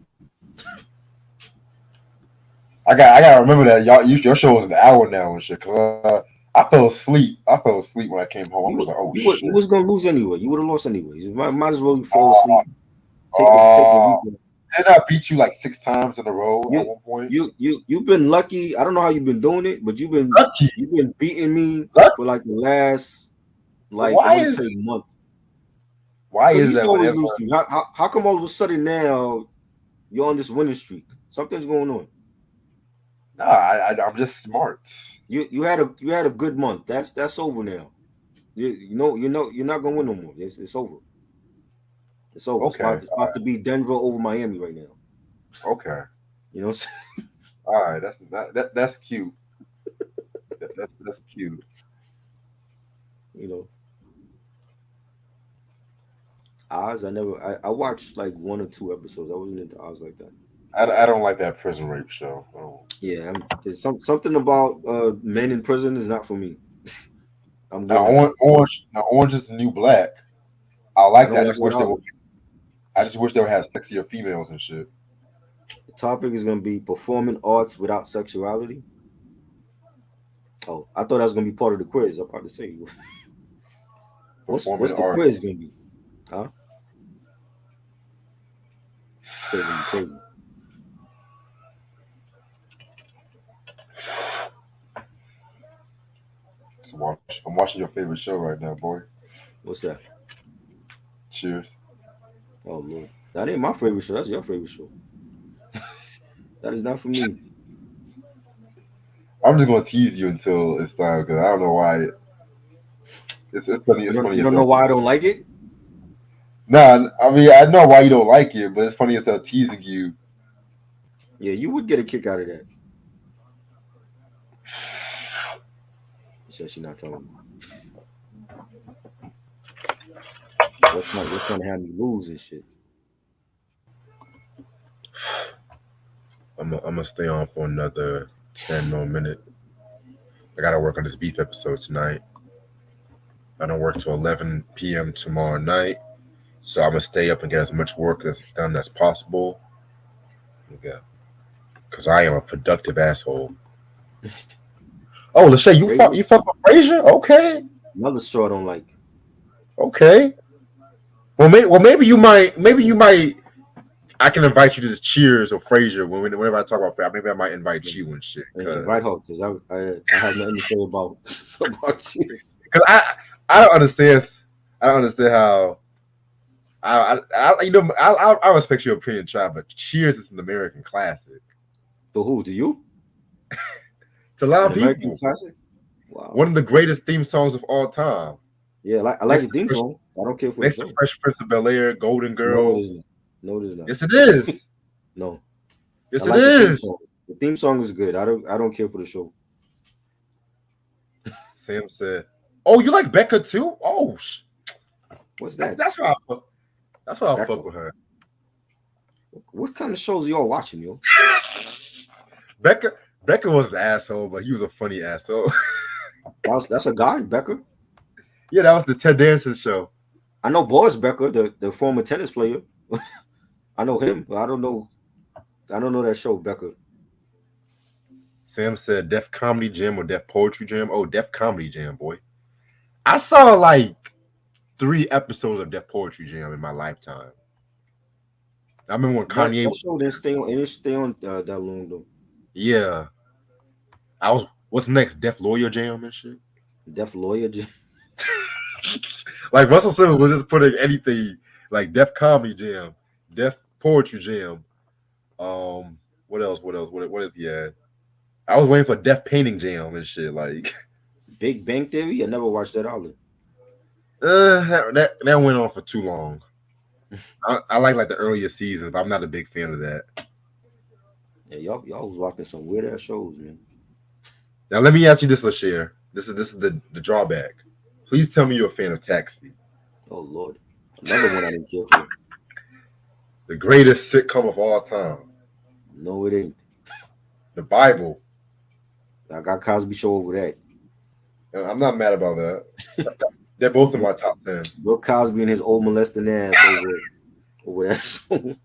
I gotta remember that your show was an hour now and shit. Cause I fell asleep. I fell asleep when I came home. I'm You just would like, oh you would shit. you was gonna lose anyway. You would have lost anyways. You might as well fall Uh, asleep. Take a uh, weekend. did I beat you like 6 times in a row at You one point? you've been lucky. I don't know how you've been doing it, but Lucky, you've been beating me lucky. for like the last, like, I Why want to is say, month. why Because you is used to that always whenever? lose to me. How come all of a sudden now you're on this winning streak? Something's going on. Nah, I'm just smart. You had a good month. That's over now. You know you're not gonna win no more. It's over. It's over. It's Okay, about it's about to be Denver over Miami right now. okay. You know what I'm All right, that's cute. That's cute. saying? Oz, I watched like one or two episodes. I wasn't into Oz like that. I don't like that prison rape show. Oh. Yeah, there's something about men in prison is not for me. I'm good Now on that. Orange is the New Black. I I like don't that. watch that either. I just wish they would have sexier females and shit. The topic is gonna be performing arts without sexuality. Oh, I thought that was gonna be part of the quiz. I'm about to say, what's Performing the art. quiz gonna be? Huh? So it's gonna be crazy. I'm watching your favorite show right now, boy. What's that? Cheers. Oh Lord, that ain't my favorite show. That's your favorite show. That is not for me. I'm just gonna tease you until it's time because I don't know why. It's funny. You It's don't funny you as don't know hell. why I don't like it? Nah, I mean I know why you don't like it, but it's funny as hell teasing you. Yeah, you would get a kick out of that. She said she's not telling me. What's gonna have me lose and shit? I'm gonna stay on for another 10 more minutes. I gotta work on this beef episode tonight. I don't work till 11 p.m. tomorrow night, so I'm gonna stay up and get as much work as done as possible. Yeah, because I am a productive asshole. Oh, Lachey, Frazier, you fuck with Frazier? Okay, another show I don't like. okay. Maybe you might. I can invite you to this Cheers or Frasier whenever I talk about Frasier. Maybe I might invite you and shit And invite her because I have nothing to say about about Cheers. because I don't understand. I don't understand how. I respect your opinion, try, but Cheers is an American classic To who? To you? to a lot An of American people. classic? Wow. One of the greatest theme songs of all time. Yeah, I like the theme song. I don't care for the Next to show. Fresh Prince of Bel Air, Golden No, it Girls. isn't. No, it is not. Yes, it is. No, I Yes, it like the theme is. song. The theme song is good. I don't care for the show. Sam said, "Oh, you like Becca too? Oh, What's that? that's why I fuck. That's why I Becca. fuck with her. What kind of shows are y'all watching, yo? Becca Becca was an asshole, but he was a funny asshole. That's a guy, Becker. Yeah, that was the Ted Danson show. I know Boris Becker, the former tennis player. I know him, but I don't know. I don't know that show, Becker. Sam said Def Comedy Jam or Def Poetry Jam. Oh, Def Comedy Jam, boy. I saw like 3 episodes of Def Poetry Jam in my lifetime. I remember when That Kanye. that show didn't stay on. It didn't stay on that long though. Yeah, I was. What's next? Def Lawyer Jam and shit. Def lawyer. Like Russell Simmons was just putting anything like Def Comedy Jam, Def Poetry Jam. What else? What is he at? I was waiting for Def Painting Jam and shit. Like, Big Bang Theory. I never watched that either. that went on for too long. I like the earlier seasons, but I'm not a big fan of that. Yeah, y'all was watching some weird ass shows, man. Now let me ask you this, Lashare. This is the drawback. Please tell me you're a fan of Taxi. Oh Lord. Another one I didn't care for. The greatest sitcom of all time. No, it ain't. The Bible. I got Cosby Show over that. And I'm not mad about that. They're both in my top 10. Bill Cosby and his old molesting ass over that show.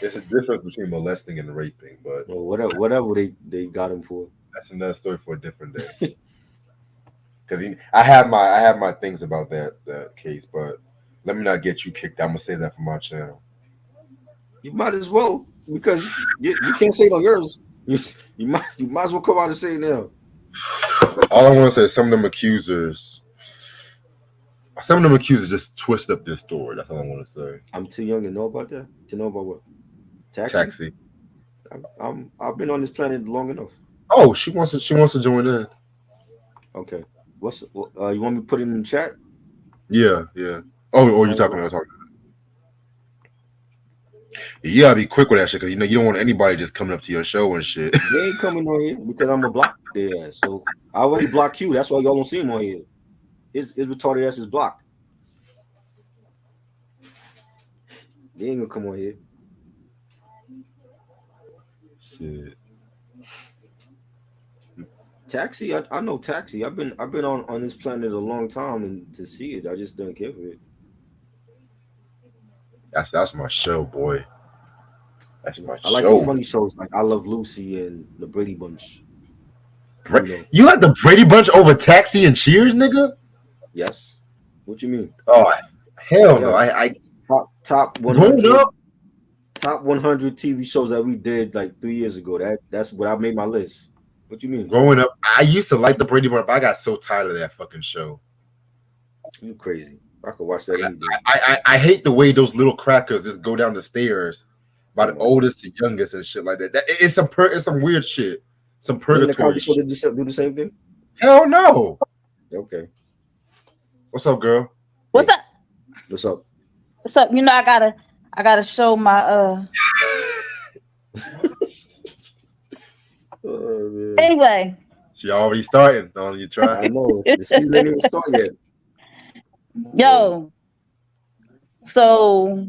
There's a difference between molesting and raping, but Or whatever they got him for. that's another story for a different day. Because I have my things about that case, but let me not get you kicked. I'm gonna save that for my channel. You might as well, because you can't say it on yours. You might as well come out and say it now. All I want to say is some of them accusers just twist up this story. That's all I want to say. I'm too young to know about that. To know about what? Taxi. I've been on this planet long enough. Oh, she wants to join in. Okay. You want me to put it in the chat? Yeah. Oh, you're talking. You gotta be quick with that shit, because you don't want anybody just coming up to your show and shit. They ain't coming on here because I'm gonna block their ass. So I already blocked you. That's why y'all don't see him on here. His retarded ass is blocked. They ain't gonna come on here. Shit. Taxi, I know Taxi. I've been on this planet a long time, and to see it, I just don't care for it. That's my show, boy. That's my show. I like the funny shows like I Love Lucy and the Brady Bunch. You like the Brady Bunch over Taxi and Cheers, nigga? Yes. What you mean? Oh, hell no. I top 100 top 100 TV shows that we did like 3 years ago. That's what I made my list. What you mean? Growing up, I used to like the Brady Bunch, but I got so tired of that fucking show. You crazy. I could watch that any day. I hate the way those little crackers just go down the stairs by the oldest to youngest and shit like that. It's some weird shit. Some purgatory shit. Do the same thing? Hell no. Okay. What's up, girl? What's up? What's up? What's up? You know, I gotta show my Anyway. She already started. Don't you try? I know. The season didn't even start yet. Yo. So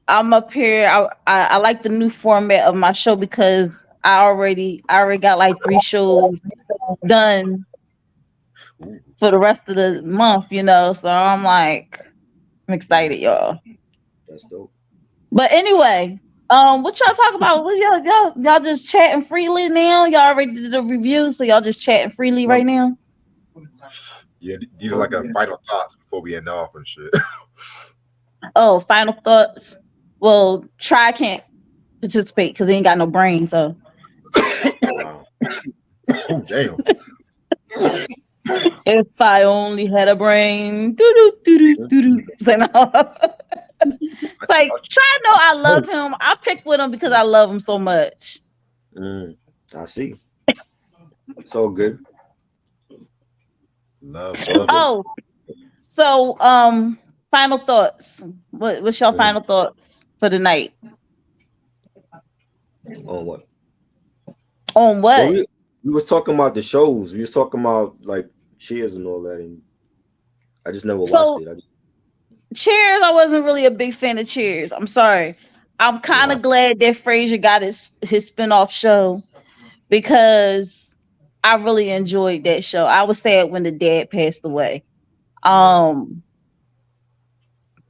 I'm up here. I like the new format of my show because I already got like 3 shows done for the rest of the month, so I'm excited, y'all. That's dope. But anyway, what y'all talk about? What y'all just chatting freely now? Y'all already did a review, so y'all just chatting freely right now? Yeah, these are like a final thoughts before we end off and shit. Oh, final thoughts. Well, Try can't participate because he ain't got no brain, so. Wow. Oh, damn. If I only had a brain. It's like, Try know I love him. I pick with him because I love him so much. I see. It's all good. Love oh, it. So final thoughts. What's your final thoughts for the night? On what? On what? Well, we was talking about the shows. We was talking about like Cheers and all that, and I just never watched it. Cheers, I wasn't really a big fan of Cheers. I'm sorry. I'm kind of glad that Frasier got his spinoff show because I really enjoyed that show. I was sad when the dad passed away.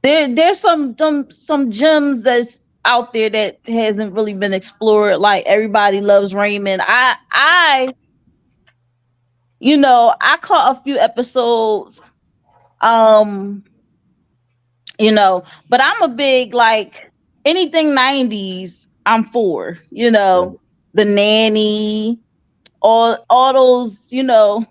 There's some gems that's out there that hasn't really been explored. Like Everybody Loves Raymond. I caught a few episodes. But I'm a big anything 90s, I'm for, The Nanny, all those, y'all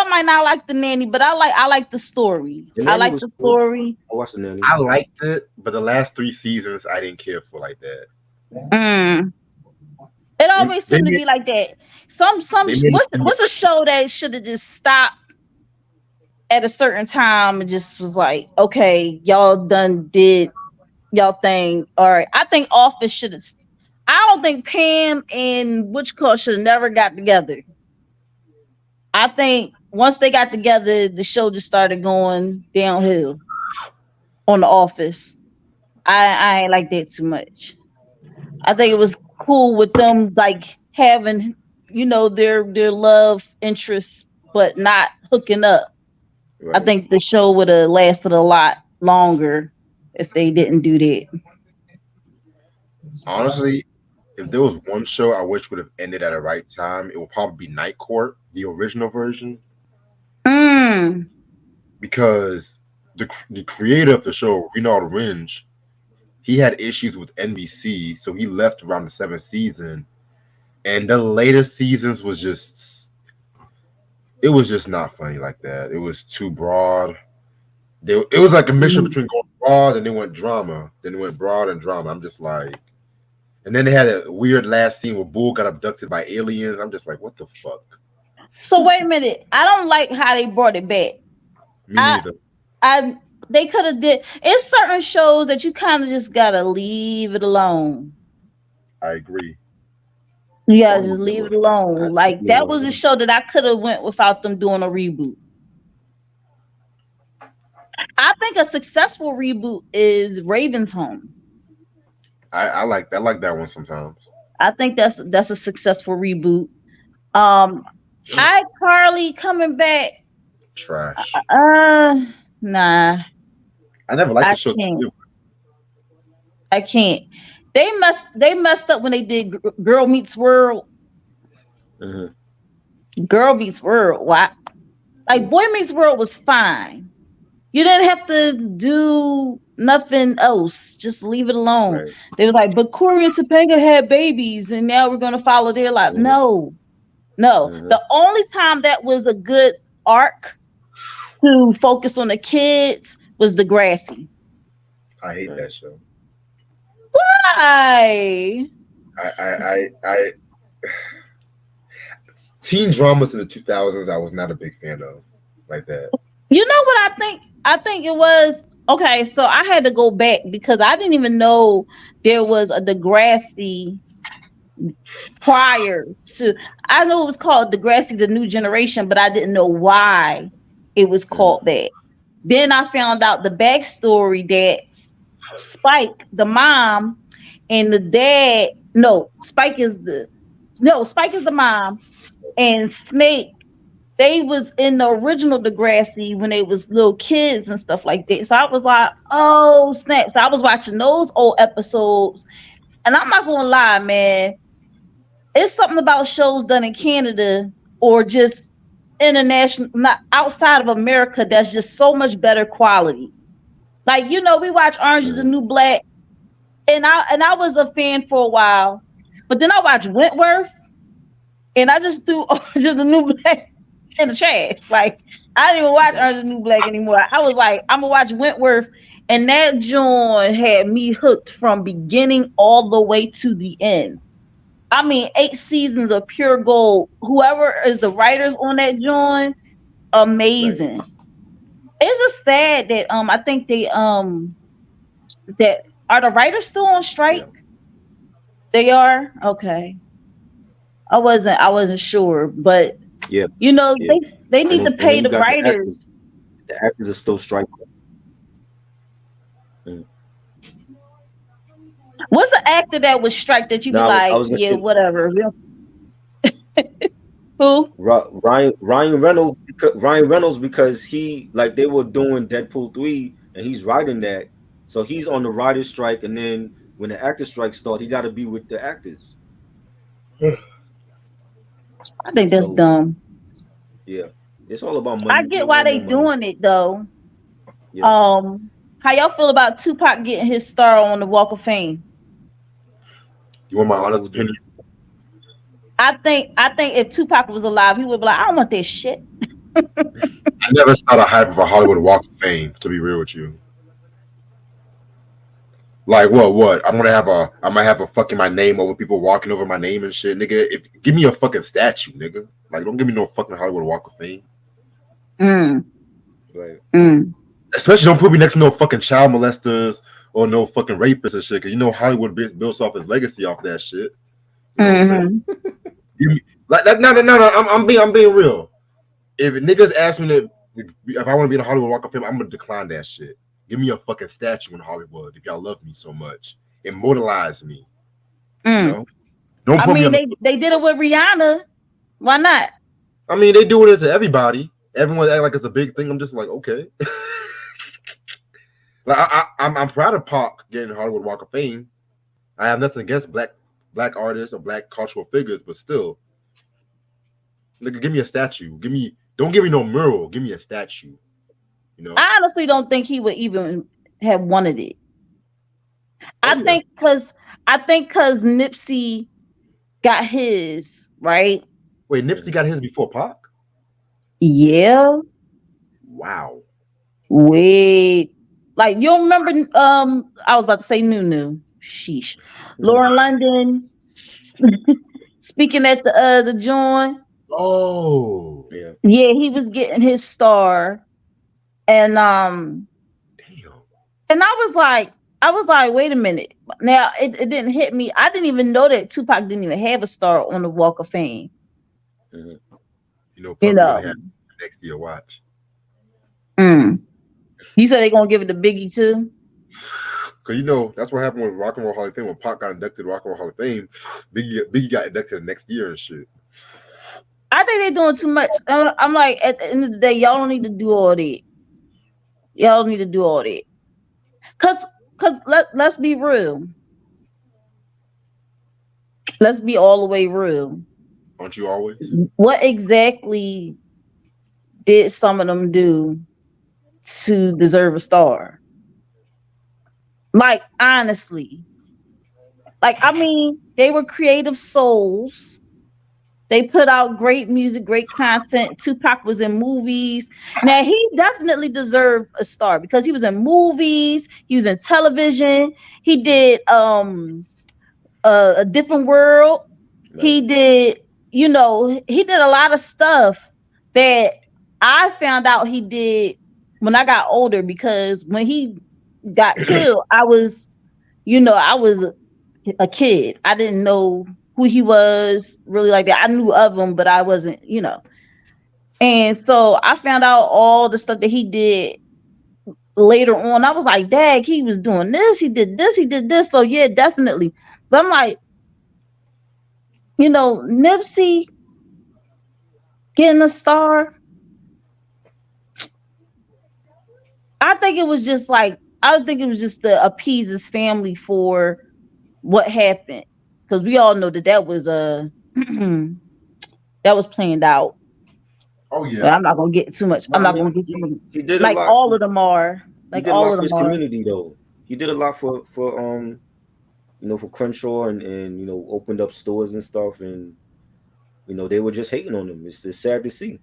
might not like The Nanny, but I like the story. I like the story. I watched The Nanny. I liked it, but the last 3 seasons I didn't care for like that. It always seemed to be like that. What's a show that should have just stopped at a certain time and just was like, okay, y'all done did y'all thing. All right. I think Office should have. I don't think Pam and Witchcraft should have never got together. I think once they got together, the show just started going downhill. on The Office. I ain't like that too much. I think it was cool with them like having, their love interests, but not hooking up. I Right. think the show would have lasted a lot longer if they didn't do that. Honestly, if there was one show I wish would have ended at the right time, it would probably be Night Court, the original version, Mm. because the creator of the show, Renard Ringe, he had issues with NBC, so he left around the seventh season, and the later seasons it was just not funny like that. It was too broad. It was like a mixture Mm. between going broad and then went drama, then it went broad and drama. I'm just like, and then they had a weird last scene where Bull got abducted by aliens. I'm just like, what the fuck? So wait a minute. I don't like how they brought it back. Me I neither. I they could have did. It's certain shows that you kind of just gotta leave it alone. I agree. You gotta One just of them leave it were- alone. I Like think that one was of a them. show that I could have went without them doing a reboot. I think a successful reboot is Raven's Home. I like that one sometimes. I think that's a successful reboot. Um, iCarly coming back. Trash. Nah, I never liked I the show. can't. I can't. They messed up when they did Girl Meets World. Uh-huh. Girl Meets World. Why? Like Boy Meets World was fine. You didn't have to do nothing else. Just leave it alone. Right. They was like, but Corey and Topanga had babies, and now we're gonna follow their life. Mhm. No. Mhm. The only time that was a good arc to focus on the kids was Degrassi. I hate Right. that show. Why? I teen dramas in the 2000s I was not a big fan of like that. You know what I think? I think it was okay. So I had to go back because I didn't even know there was a Degrassi prior to. I know it was called Degrassi: The New Generation, but I didn't know why it was called that. Then I found out the backstory that Spike, the mom, and the dad. Spike is the mom, and Snake. They was in the original Degrassi when they was little kids and stuff like that. So I was like, oh snap. So I was watching those old episodes. And I'm not gonna lie, man. It's something about shows done in Canada or just international, not outside of America, that's just so much better quality. Like, we watch Orange is the New Black, and I was a fan for a while, but then I watched Wentworth, and I just threw Orange is the New Black in the trash. Like, I didn't even watch Orange is the New Black anymore. I was like, I'm gonna watch Wentworth, and that joint had me hooked from beginning all the way to the end. I mean, 8 seasons of pure gold. Whoever is the writers on that joint, amazing. Right. It's just sad that I think that are the writers still on strike? Yeah. They are? Okay. I wasn't sure, but Yeah. they need to And pay then the you got writers. The actors are still striking. What's the actor that was strike that you be No, I like, was gonna yeah, say whatever. Who? Ryan Reynolds. Because he, like, they were doing Deadpool 3 and he's writing that, so he's on the writer's strike. And then when the actor strike start, he got to be with the actors. I think that's So dumb. yeah, it's all about money. I get why they doing it though. Yeah. How y'all feel about Tupac getting his star on the Walk of Fame? You want my honest opinion? I think if Tupac was alive, he would be like, I don't want this shit. I never saw the hype of a Hollywood Walk of Fame, to be real with you. Like what? I'm gonna have a fucking my name over people walking over my name and shit, nigga. Give me a fucking statue, nigga. Like, don't give me no fucking Hollywood Walk of Fame. Right. Especially don't put me next to no fucking child molesters or no fucking rapists and shit. Cause Hollywood builds off his legacy off that shit. You know what I'm saying? Like that. No. I'm being real. If niggas ask me if I want to be in the Hollywood Walk of Fame, I'm gonna decline that shit. Give me a fucking statue in Hollywood if y'all love me so much. Immortalize me. You know? Don't put me on they did it with Rihanna. Why not? I mean, they do it to everybody. Everyone act like it's a big thing. I'm just like, okay. Like I'm proud of Pac getting Hollywood Walk of Fame. I have nothing against black artists or black cultural figures, but still, nigga, give me a statue. Don't give me no mural. Give me a statue. You know. I honestly don't think he would even have wanted it. I think because Nipsey got his right. Wait, Nipsey got his before Pac? Yeah. Wow. Wait. Like you remember? I was about to say Nunu. Sheesh. Lauren London speaking at the joint. Oh. Yeah. Yeah, he was getting his star, and damn. And I was like, wait a minute. Now it didn't hit me. I didn't even know that Tupac didn't even have a star on the Walk of Fame. Mm-hmm. You know, Puff gonna have next year. Watch. You said they're gonna give it to Biggie too? Cause you know that's what happened with Rock and Roll Hall of Fame. When Pac got inducted to Rock and Roll Hall of Fame, Biggie got inducted the next year and shit. I think they're doing too much. I'm like, at the end of the day, y'all don't need to do all that. Y'all don't need to do all that. Cause let's be real. Let's be all the way real. Aren't you always? What exactly did some of them do to deserve a star? Like, honestly. Like, I mean, they were creative souls. They put out great music, great content. Tupac was in movies. Now, he definitely deserved a star because he was in movies. He was in television. He did A Different World. Right. He did, he did a lot of stuff that I found out he did when I got older, because when he got killed, I was a kid. I didn't know who he was really like that. I knew of him, but I wasn't, And so I found out all the stuff that he did later on. I was like, dang, he was doing this, he did this, he did this. So yeah, definitely. But I'm like, Nipsey getting a star. I think it was just to appease his family for what happened, because we all know that was that was planned out. Oh yeah. But I'm not gonna get too much. I'm not gonna get too much. He did like a lot. All of them are. Like he did all a lot of for his them community though. He did a lot for for Crenshaw and opened up stores and stuff, and they were just hating on him. It's sad to see.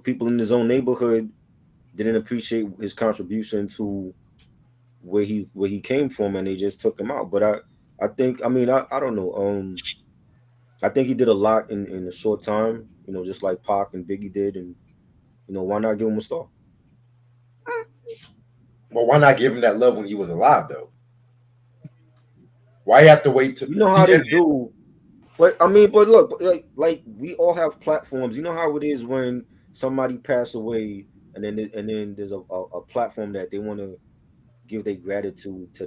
People in his own neighborhood didn't appreciate his contribution to where he came from, and they just took him out. But I think, I don't know. I think he did a lot in a short time, just like Pac and Biggie did, and why not give him a star? Well, why not give him that love when he was alive, though? Why you have to wait to? How they do. But look, like we all have platforms. You know how it is when somebody pass away, and then there's a platform that they want to give their gratitude to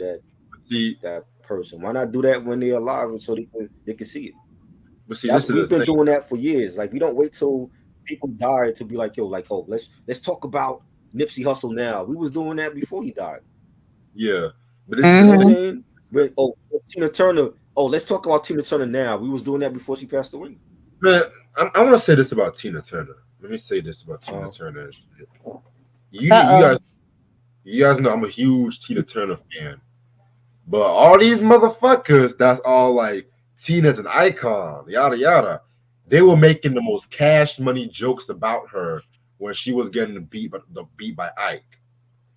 that person. Why not do that when they're alive, and so they can see it? But see, we've been doing that for years. Like, we don't wait till people die to be like, let's talk about Nipsey Hussle now. We was doing that before he died. Yeah, but you know what I'm saying? Tina Turner. Oh, let's talk about Tina Turner now. We was doing that before she passed away. Man, I want to say this about Tina Turner. Let me say this about Tina Turner. You guys know I'm a huge Tina Turner fan, but all these motherfuckers that's all like, Tina's an icon, yada yada. They were making the most cash money jokes about her when she was getting the beat by Ike.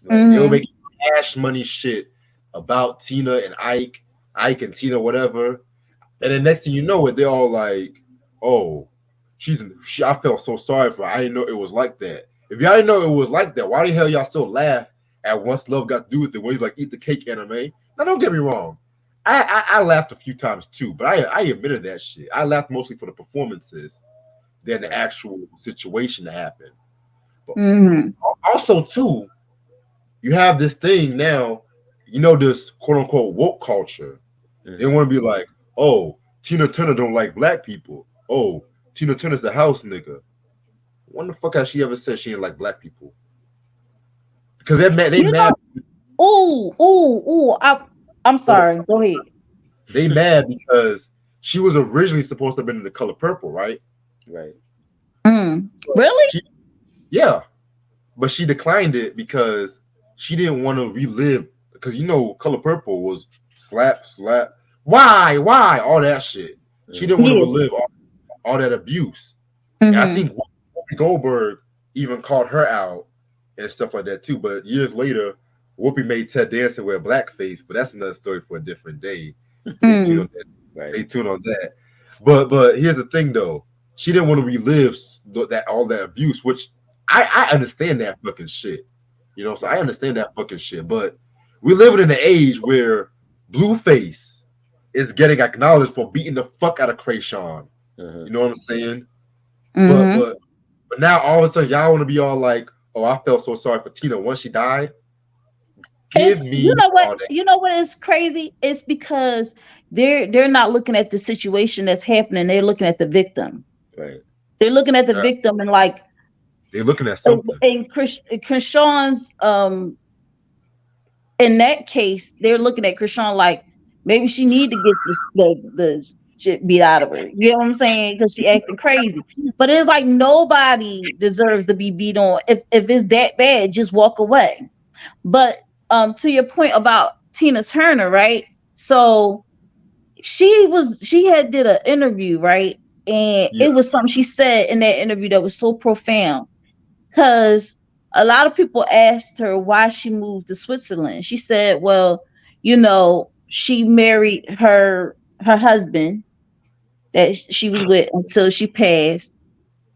They were making cash money shit about Tina and Ike and Tina, whatever. And then next thing you know it, they're all like, "Oh, I felt so sorry for her. I didn't know it was like that." If y'all didn't know it was like that, why the hell y'all still laugh at Once Love Got to Do With It when he's like, "Eat the cake, anime"? Now, don't get me wrong. I laughed a few times too, but I admitted that shit. I laughed mostly for the performances than the actual situation that happened. But also too, you have this thing now, you know, this quote unquote woke culture. Mm-hmm. They want to be like, oh, Tina Turner don't like black people. Oh, Tina Turner's the house nigga. When the fuck has she ever said she didn't like black people? Because they mad. I'm sorry. Go ahead. They mad because she was originally supposed to have been in The Color Purple, right? Right. Really? Yeah. But she declined it because she didn't want to relive. Because, you know, Color Purple was slap. Why? All that shit. She didn't want to relive all that abuse. Mm-hmm. And I think Whoopi Goldberg even called her out and stuff like that too. But years later, Whoopi made Ted Danson wear blackface, but that's another story for a different day. Stay tuned on that. But here's the thing though, she didn't want to relive all that abuse, which I understand that fucking shit. You know, so I understand that fucking shit. But we live in an age where Blueface is getting acknowledged for beating the fuck out of Krayshawn. You know what I'm saying? Mm-hmm. But now all of a sudden y'all want to be all like, oh, I felt so sorry for Tina once she died. You know what is crazy? It's because they're not looking at the situation that's happening. They're looking at the victim. Right. They're looking at the victim and like they're looking at something. And Krishan's in that case, they're looking at Krishan like maybe she need to get the shit beat out of her. You know what I'm saying? Because she acting crazy. But it's like nobody deserves to be beat on. If it's that bad, just walk away. But to your point about Tina Turner, right? So she had did an interview, right? And it was something she said in that interview that was so profound. Because a lot of people asked her why she moved to Switzerland. She said, well, you know, she married her husband that she was with until she passed.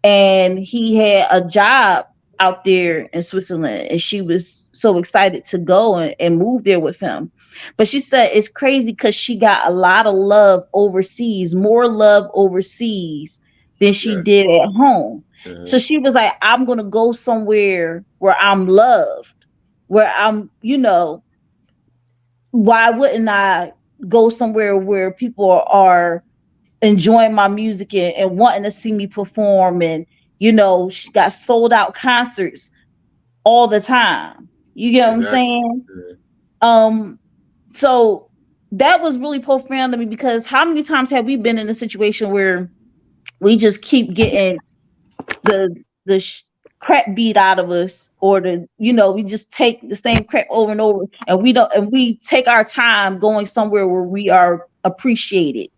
And he had a job out there in Switzerland. And she was so excited to go and move there with him. But she said it's crazy because she got a lot of love overseas, more love overseas than she did at home. Mm-hmm. So she was like, I'm going to go somewhere where I'm loved, where I'm, you know, why wouldn't I go somewhere where people are enjoying my music and wanting to see me perform? And, you know, she got sold out concerts all the time. You get what I'm saying? Mm-hmm. So that was really profound to me because how many times have we been in a situation where we just keep getting the crap beat out of us, or we just take the same crap over and over, and we take our time going somewhere where we are appreciated.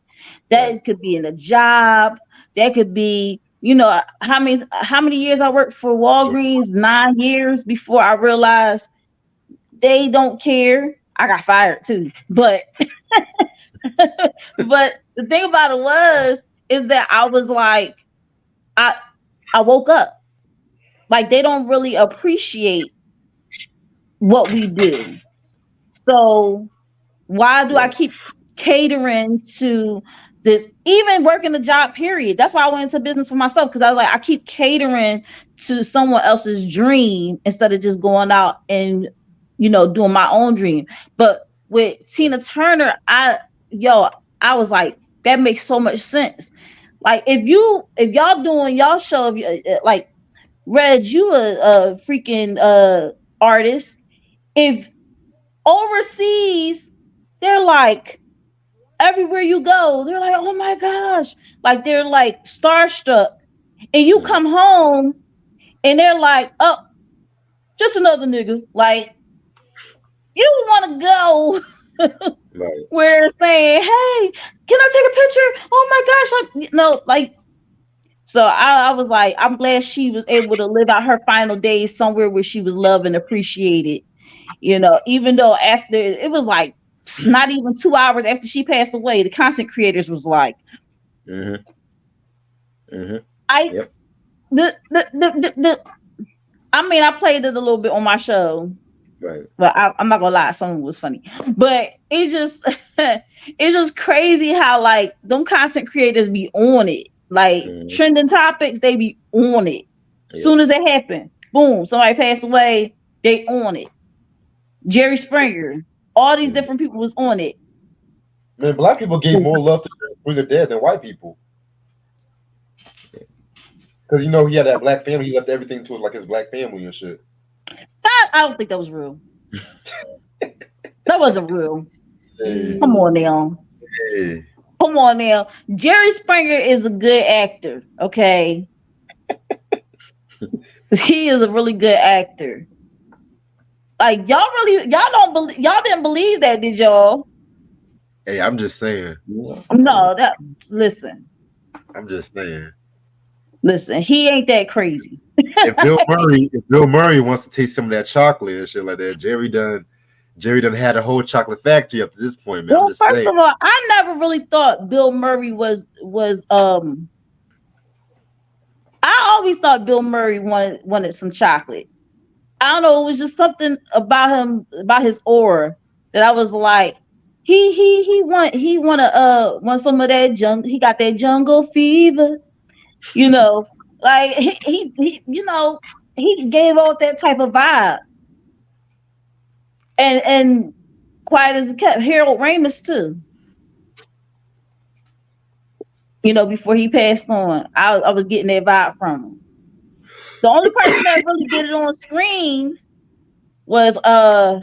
That could be in a job. That could be, you know, how many years I worked for Walgreens? 9 years before I realized they don't care. I got fired too, but but the thing about it is that I was like, I woke up. Like they don't really appreciate what we do. So why do I keep catering to this? Even working the job, period. That's why I went into business for myself, because I was like, I keep catering to someone else's dream instead of just going out and, you know, doing my own dream. But with Tina Turner, I was like, that makes so much sense. Like if y'all doing y'all show, like Reg, you a freaking artist. If overseas, they're like, everywhere you go, they're like, oh my gosh, like they're like starstruck. And you come home and they're like, oh, just another nigga. Like you want to go right. Where saying, hey, can I take a picture? Oh my gosh, like. So I was like, I'm glad she was able to live out her final days somewhere where she was loved and appreciated. You know, even though after it was like not even 2 hours after she passed away, the content creators was like, I mean, I played it a little bit on my show, right? But I'm not gonna lie, some of it was funny. But it's just crazy how like them content creators be on it. Like trending topics, they be on it. Soon as it happen, boom, somebody passed away, they on it. Jerry Springer. All these different people was on it. Man, black people gave more love to Jerry Springer dead than white people. Because he had that black family. He left everything to like his black family and shit. I don't think that was real. That wasn't real. Hey. Come on now. Hey. Come on now. Jerry Springer is a good actor. Okay. He is a really good actor. Like y'all didn't believe that, did y'all? Hey, I'm just saying. No, listen. I'm just saying. Listen, he ain't that crazy. If Bill Murray wants to taste some of that chocolate and shit like that, Jerry done had a whole chocolate factory up to this point, man. Well, first of all, I never really thought Bill Murray was I always thought Bill Murray wanted some chocolate. I don't know, it was just something about him, about his aura, that I was like, he want some of that jungle. He got that jungle fever, like he he gave off that type of vibe. And quiet as it kept, Harold Ramis too. Before he passed on, I was getting that vibe from him. The only person that really did it on screen was oh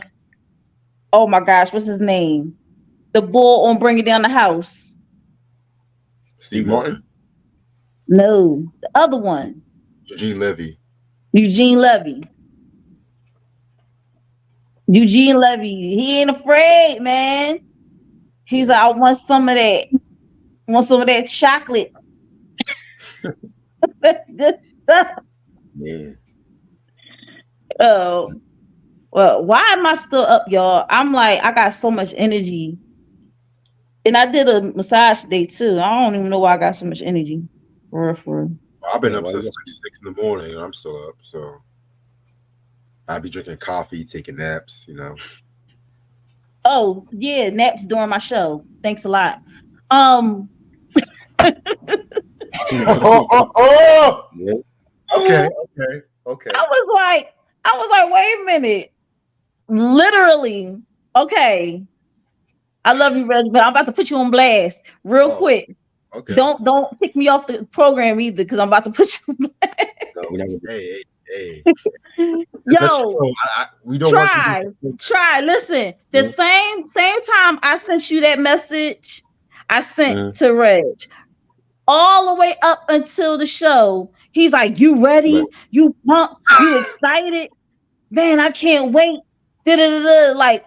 my gosh, what's his name? The bull on Bring It Down the House. Steve Martin? No, the other one. Eugene Levy. He ain't afraid, man. He's like, I want some of that. Chocolate. Good stuff. Yeah. Oh, well, why am I still up, y'all? I'm like, I got so much energy. And I did a massage today too. I don't even know why I got so much energy. For real. I've been up since like 6 in the morning and I'm still up, so I'll be drinking coffee, taking naps, Oh, yeah, naps during my show. Thanks a lot. Okay. I was like, wait a minute. Literally, okay. I love you, Reg, but I'm about to put you on blast real quick. Okay. Don't kick me off the program either, because I'm about to put you on blast. Hey. Yo, we don't try. Listen, the same time I sent you that message, I sent to Reg. All the way up until the show, he's like, "You ready? You pumped? You excited? Man, I can't wait!" Like,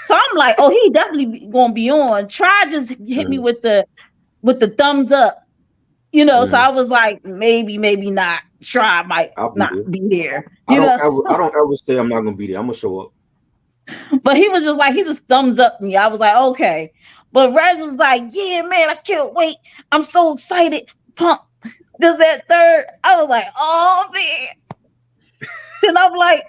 so I'm like, "Oh, he definitely gonna be on." Try just hit me with the thumbs up, So I was like, maybe not. Try might not be there. I don't ever say I'm not gonna be there. I'm gonna show up. But he was just like, he just thumbs up me. I was like, okay. But Reg was like, yeah, man, I can't wait. I'm so excited. Pump. This, that, third. I was like, oh, man. Then I'm like,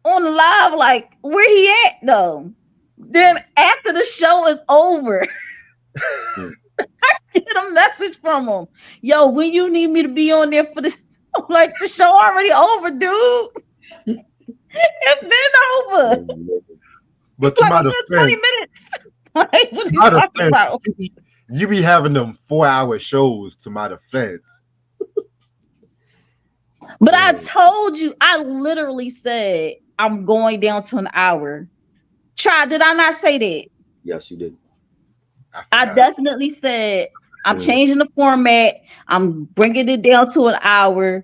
on the live, like, where he at, though? Then after the show is over, I get a message from him. Yo, when you need me to be on there for this? I'm like, the show already over, dude. It's been over. But to my defense, 20 minutes. Like, what you talking about? You be having them 4-hour shows, to my defense. But I told you, I literally said I'm going down to an hour. Did I not say that? Yes, you did. I definitely said I'm changing the format. I'm bringing it down to an hour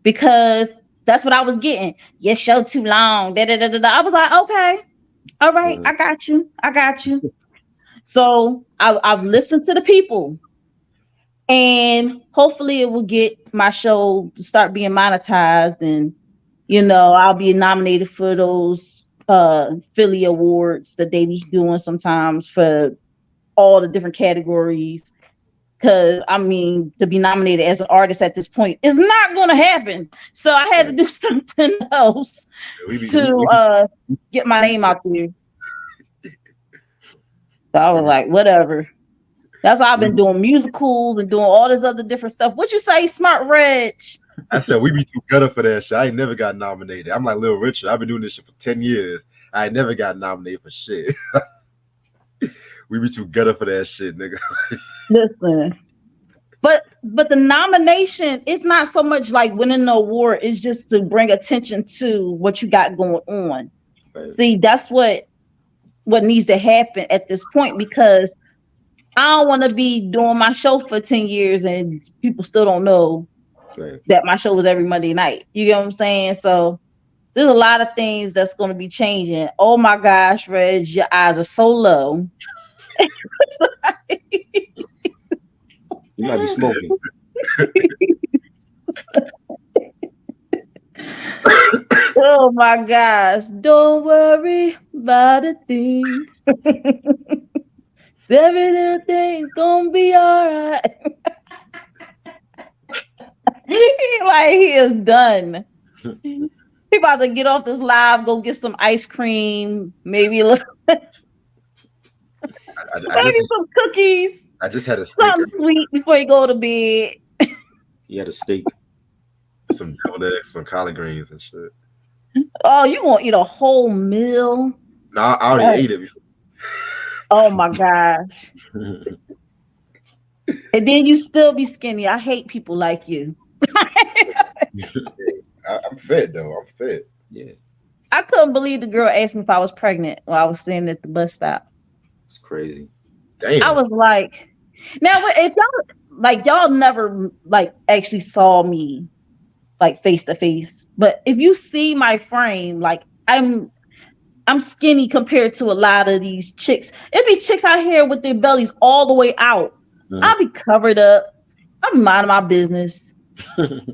because that's what I was getting. Your show too long. I was like, okay, all right, I got you. So I've listened to the people, and hopefully it will get my show to start being monetized, and I'll be nominated for those Philly awards that they be doing sometimes for all the different categories. Because to be nominated as an artist at this point is not going to happen. So I had to do something else to get my name out there. So I was like, whatever. That's why I've been doing musicals and doing all this other different stuff. What you say, Smart Reg? I said we be too gutter for that shit. I ain't never got nominated. I'm like Little Richard. I've been doing this shit for 10 years. I never got nominated for shit. We be too gutter for that shit, nigga. Listen. But the nomination is not so much like winning the award, it's just to bring attention to what you got going on. Right. See, that's what needs to happen at this point, because I don't want to be doing my show for 10 years and people still don't know that my show was every Monday night. You get what I'm saying? So there's a lot of things that's going to be changing. Oh my gosh, Reg, your eyes are so low. You might be smoking. Oh my gosh. Don't worry about a thing. Every little thing's gonna be all right. He is done. He about to get off this live, go get some ice cream, maybe maybe some cookies. I just had a steak. Something sweet before you go to bed. You had a steak. Some deviled eggs, some collard greens and shit. Oh, you gonna eat a whole meal? No, I already ate it before. Oh my gosh. And then you still be skinny. I hate people like you. I'm fit though. I'm fit. Yeah. I couldn't believe the girl asked me if I was pregnant while I was standing at the bus stop. It's crazy. Damn. I was like, now if y'all never actually saw me face to face, but if you see my frame, I'm skinny compared to a lot of these chicks. It be chicks out here with their bellies all the way out. Mm-hmm. I'll be covered up. I'll be minding my business.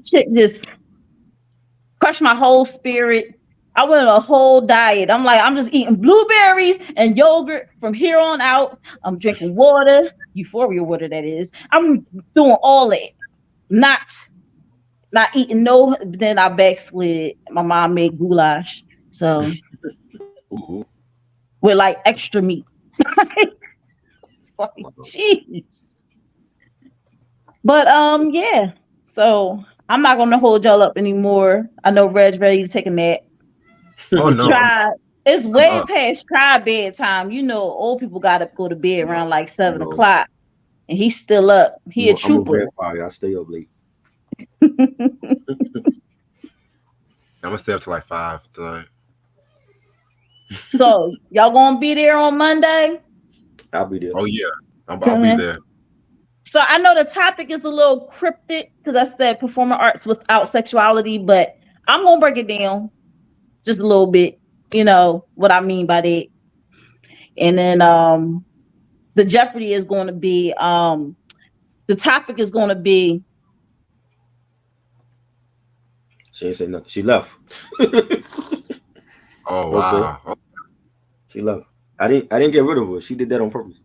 Chick just crushed my whole spirit. I went on a whole diet. I'm just eating blueberries and yogurt from here on out. I'm drinking water, Euphoria water, that is. I'm doing all that. Not eating no. Then I backslid. My mom made goulash, so with extra meat. It's like, jeez. But yeah. So I'm not gonna hold y'all up anymore. I know Red's ready to take a nap. Oh no! It's way past try bedtime. You know, old people gotta go to bed around 7 o'clock, and he's still up. He a trooper. I stay up late. I'm gonna stay up till 5 tonight. So y'all gonna be there on Monday? I'll be there. Oh yeah, I'll be there. So I know the topic is a little cryptic because I said performing arts without sexuality, but I'm gonna break it down just a little bit. You know what I mean by that. And then the Jeopardy is going to be the topic is going to be. She ain't say nothing. She left. Oh wow. Okay. She left. I didn't get rid of her. She did that on purpose.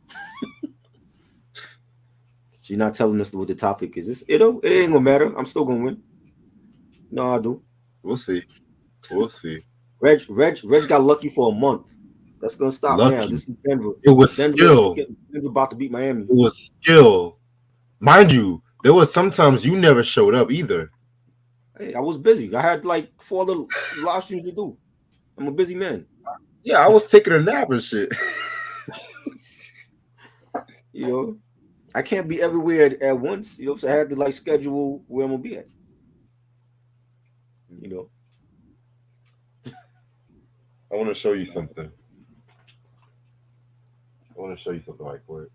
She's not telling us what the topic is. It ain't gonna matter. I'm still gonna win. No, I do. We'll see. Reg got lucky for a month. That's gonna stop now. This is Denver. It was skill. Denver about to beat Miami. It was skill. Mind you, there was sometimes you never showed up either. Hey, I was busy. I had 4 little live streams to do. I'm a busy man. Yeah, I was taking a nap and shit. You know, I can't be everywhere at once. You know, so I had to schedule where I'm gonna be at. You know. I want to show you something. Right quick.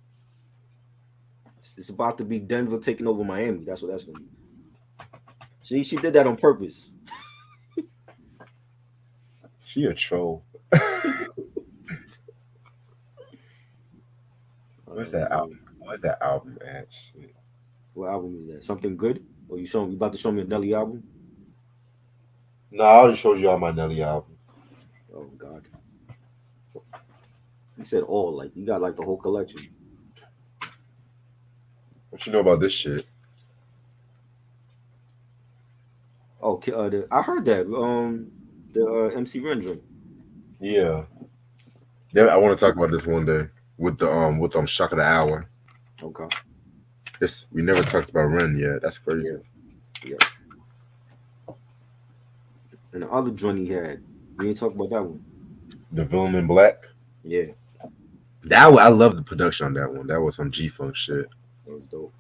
It's about to be Denver taking over Miami. That's what that's gonna be. She did that on purpose. She a troll. What's that album? What's that album, man? Shit. What album is that? Something good? Or you about to show me a Nelly album? No, I already showed you all my Nelly albums. Oh God. You said all, you got the whole collection. What you know about this shit? Oh, I heard that. The MC Ren drink. Yeah. I want to talk about this one day with the shock of the hour. Okay. We never talked about Ren yet. That's crazy. Yeah. And the other joint he had, we didn't talk about that one. The Villain in Black. Yeah, I love the production on that one. That was some G-Funk shit. that was dope.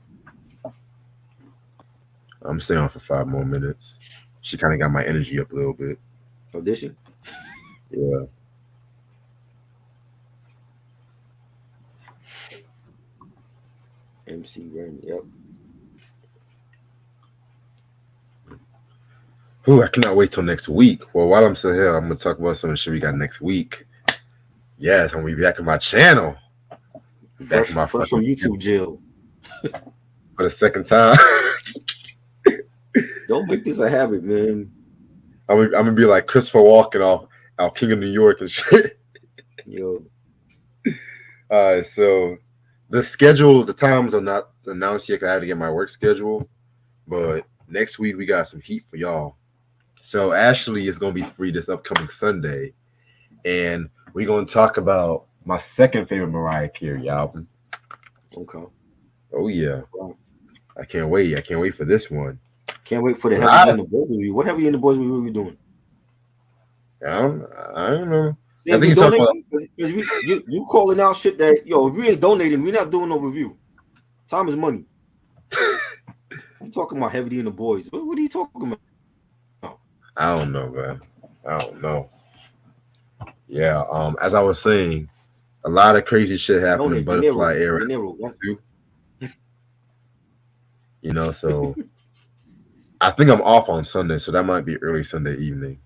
I'm staying on for 5 more minutes. She kind of got my energy up a little bit. Audition. Yeah. MC Ren. Yep. Ooh, I cannot wait till next week. Well, while I'm still here, I'm gonna talk about some of the shit we got next week. Yes, I'm gonna be back in my channel. Fresh from YouTube jail. For the second time. Don't make this a habit, man. I'm gonna be like Christopher Walken off King of New York and shit. Yo. So the times are not announced yet because I have to get my work schedule. But next week we got some heat for y'all. So Ashley is gonna be free this upcoming Sunday, and we're gonna talk about my second favorite Mariah Carey album. Okay. Oh yeah. Wow. I can't wait. I can't wait for this one. Can't wait for the Heavy in the Boys review. What Heavy in the Boys review are we doing? I don't know. See, I think because you calling out shit that if we ain't donating, we're not doing no review. Time is money. You talking about Heavy in the Boys? What are you talking about? I don't know, man. I don't know. Yeah. As I was saying, a lot of crazy shit happened in Butterfly era. So I think I'm off on Sunday, so that might be early Sunday evening.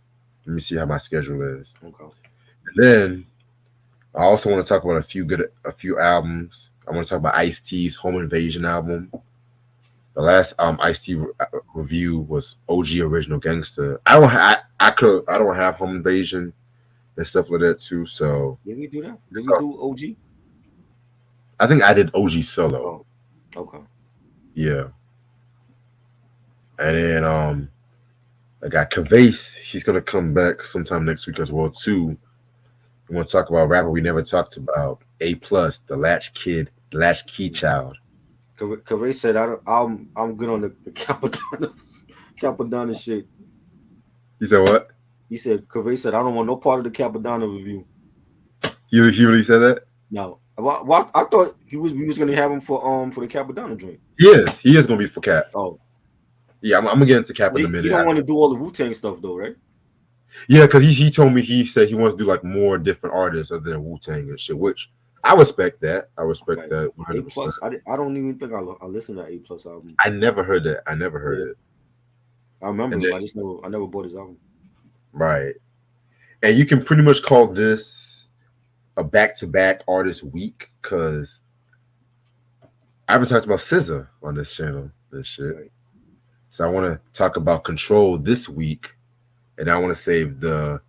Let me see how my schedule is. Okay. And then I also want to talk about a few albums. I want to talk about Ice-T's Home Invasion album. The last Ice-T review was OG Original Gangster. I don't have Home Invasion and stuff like that too. So did we do that? Did we do OG? I think I did OG solo. Oh, okay. Yeah. And then I got Kavase. He's gonna come back sometime next week as well too. We want to talk about a rapper we never talked about. A+, the Latchkey Child. Kavase said I'm good on the Capadonna shit. He said what? He said Kavase said I don't want no part of the Capadonna review. He really said that? No. Well, I thought we was gonna have him for the Capadonna joint. He is gonna be for Cap. Oh. Yeah, I'm gonna get into Cap in a minute. You don't want to do all the Wu-Tang stuff though, right? Yeah, because he told me, he said he wants to do like more different artists other than Wu-Tang and shit, which I respect that. I respect that 100%. A+, I don't even think I listened to that A+ album. I never heard that. I never heard it. I remember it, I never bought his album. Right. And you can pretty much call this a back-to-back artist week because I haven't talked about SZA on this channel and shit. Right. So I want to talk about Control this week, and I want to save the